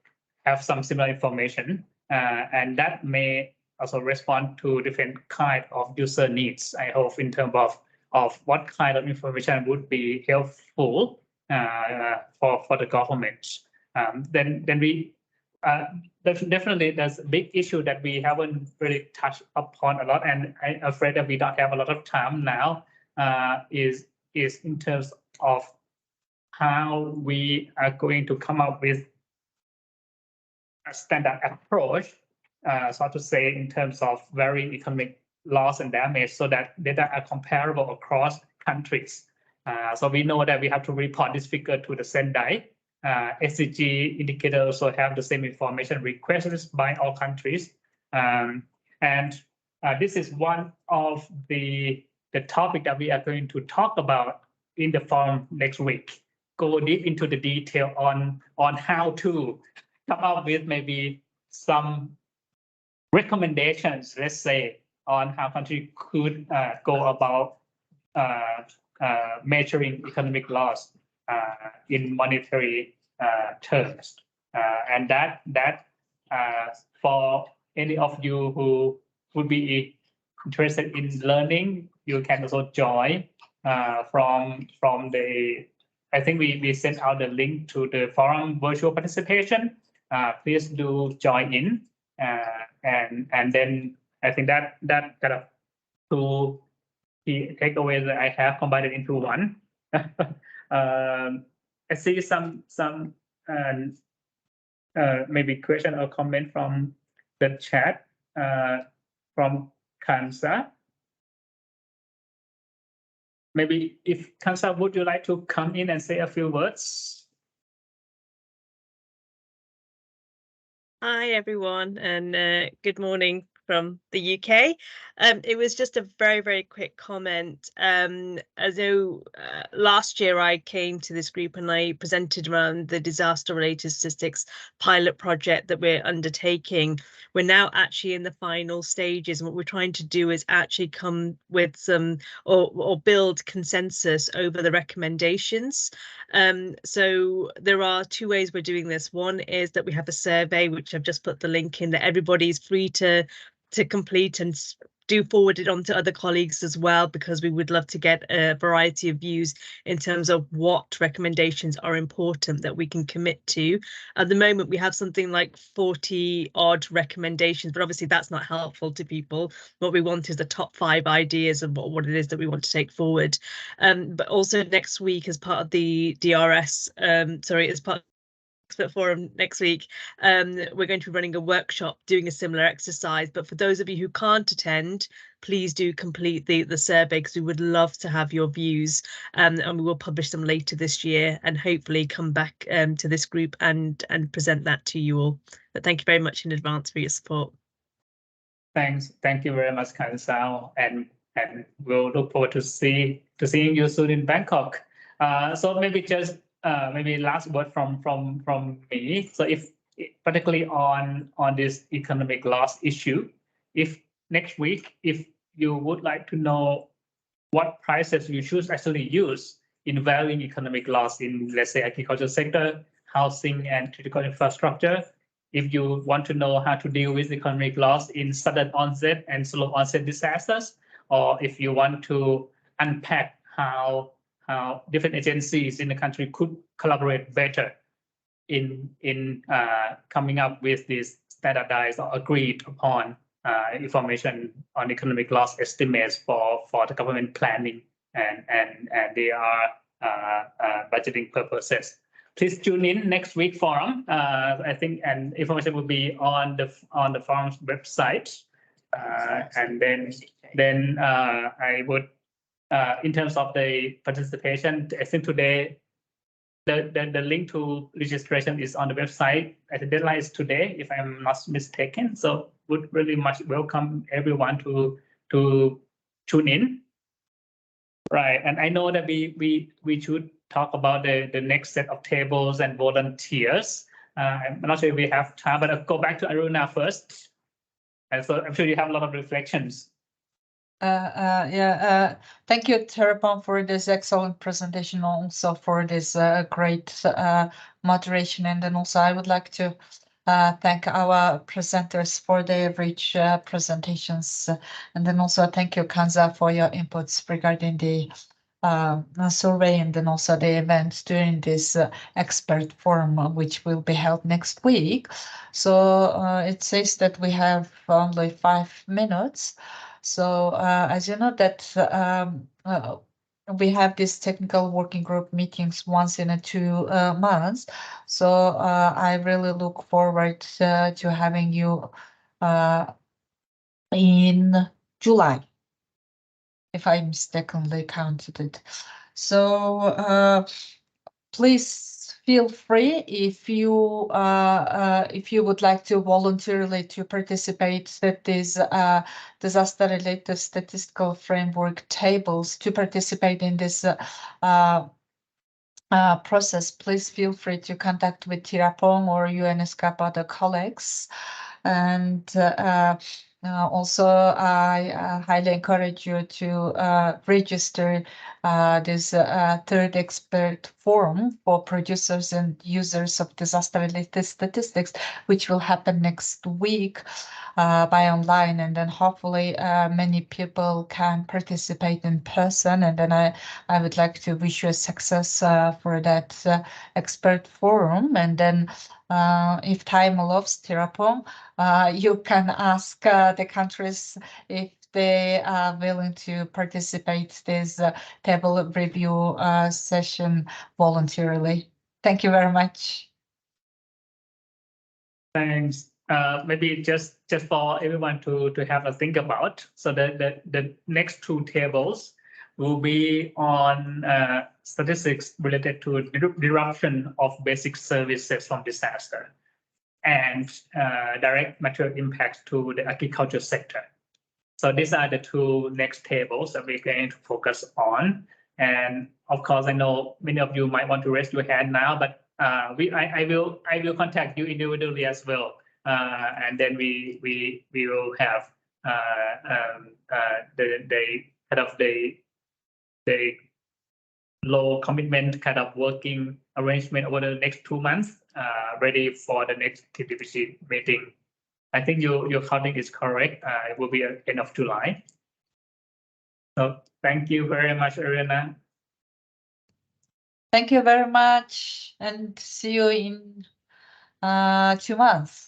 have some similar information, and that may also respond to different kind of user needs. I hope in terms of what kind of information would be helpful for the government. Then we definitely there's a big issue that we haven't really touched upon a lot, and I'm afraid that we don't have a lot of time now. Is in terms of how we are going to come up with a standard approach, so to say, in terms of varying economic loss and damage, so that data are comparable across countries. So we know that we have to report this figure to the Sendai. SCG indicator also have the same information requested by all countries. And this is one of the topic that we are going to talk about in the forum next week. Go deep into the detail on how to come up with maybe some recommendations, let's say, on how country could go about measuring economic loss in monetary terms. And that for any of you who would be interested in learning, you can also join from the, I think we sent out the link to the forum virtual participation. Please do join in, and then I think that kind of two key takeaways that I have combined it into one. I see some maybe question or comment from the chat from Kansa. Maybe if Kansa, would you like to come in and say a few words? Hi, everyone, and good morning from the UK. It was just a very, very quick comment. As though last year I came to this group and I presented around the disaster-related statistics pilot project that we're undertaking. We're now actually in the final stages, and what we're trying to do is actually come with some or build consensus over the recommendations. So there are two ways we're doing this. One is that we have a survey, which I've just put the link in, that everybody's free to complete and do forward it on to other colleagues as well, because we would love to get a variety of views in terms of what recommendations are important that we can commit to. At the moment, we have something like 40 odd recommendations, but obviously that's not helpful to people. What we want is the top 5 ideas of what it is that we want to take forward. But also next week, as part of the DRS, as part of Expert Forum next week, we're going to be running a workshop doing a similar exercise. But for those of you who can't attend, please do complete the survey, because we would love to have your views, and we will publish them later this year and hopefully come back to this group and present that to you all. But thank you very much in advance for your support. Thanks. Thank you very much, Kansao, and we'll look forward to seeing you soon in Bangkok. So maybe just maybe last word from me. So if particularly on this economic loss issue, if next week, if you would like to know what prices you should actually use in valuing economic loss in, let's say, agriculture sector, housing and critical infrastructure, if you want to know how to deal with economic loss in sudden onset and slow onset disasters, or if you want to unpack how different agencies in the country could collaborate better in coming up with this standardized or agreed upon information on economic loss estimates for the government planning and their budgeting purposes. Please tune in next week forum. I think, and information will be on the forum's website. And then I would, in terms of the participation, I think today the link to registration is on the website. The deadline is today, if I'm not mistaken. So would really much welcome everyone to tune in. Right, and I know that we should talk about the next set of tables and volunteers. I'm not sure if we have time, but I'll go back to Aruna first. And so I'm sure you have a lot of reflections. Thank you, Therapon, for this excellent presentation, also for this great moderation. And then also I would like to thank our presenters for their rich presentations. And then also thank you, Kanza, for your inputs regarding the survey and then also the events during this expert forum, which will be held next week. So it says that we have only 5 minutes. So as you know that we have these technical working group meetings once in 2 months. So I really look forward to having you in July, if I mistakenly counted it. So please feel free if you would like to voluntarily to participate that these disaster-related statistical framework tables to participate in this process. Please feel free to contact with Tirapong or ESCAP other colleagues. And also, I highly encourage you to register this third expert forum for producers and users of disaster-related statistics, which will happen next week by online. And then hopefully many people can participate in person. And then I would like to wish you a success for that expert forum. And then if time allows, Tirapong, you can ask the countries if they are willing to participate this table review session voluntarily. Thank you very much. Thanks. Maybe just for everyone to have a think about. So the next two tables will be on statistics related to disruption of basic services from disaster and direct material impacts to the agriculture sector. So these are the two next tables that we're going to focus on. And of course, I know many of you might want to raise your hand now, but I will contact you individually as well. And then we will have the low commitment kind of working arrangement over the next 2 months, ready for the next TWG meeting. I think your counting is correct. It will be at end of July. So thank you very much, Ariana. Thank you very much, and see you in 2 months.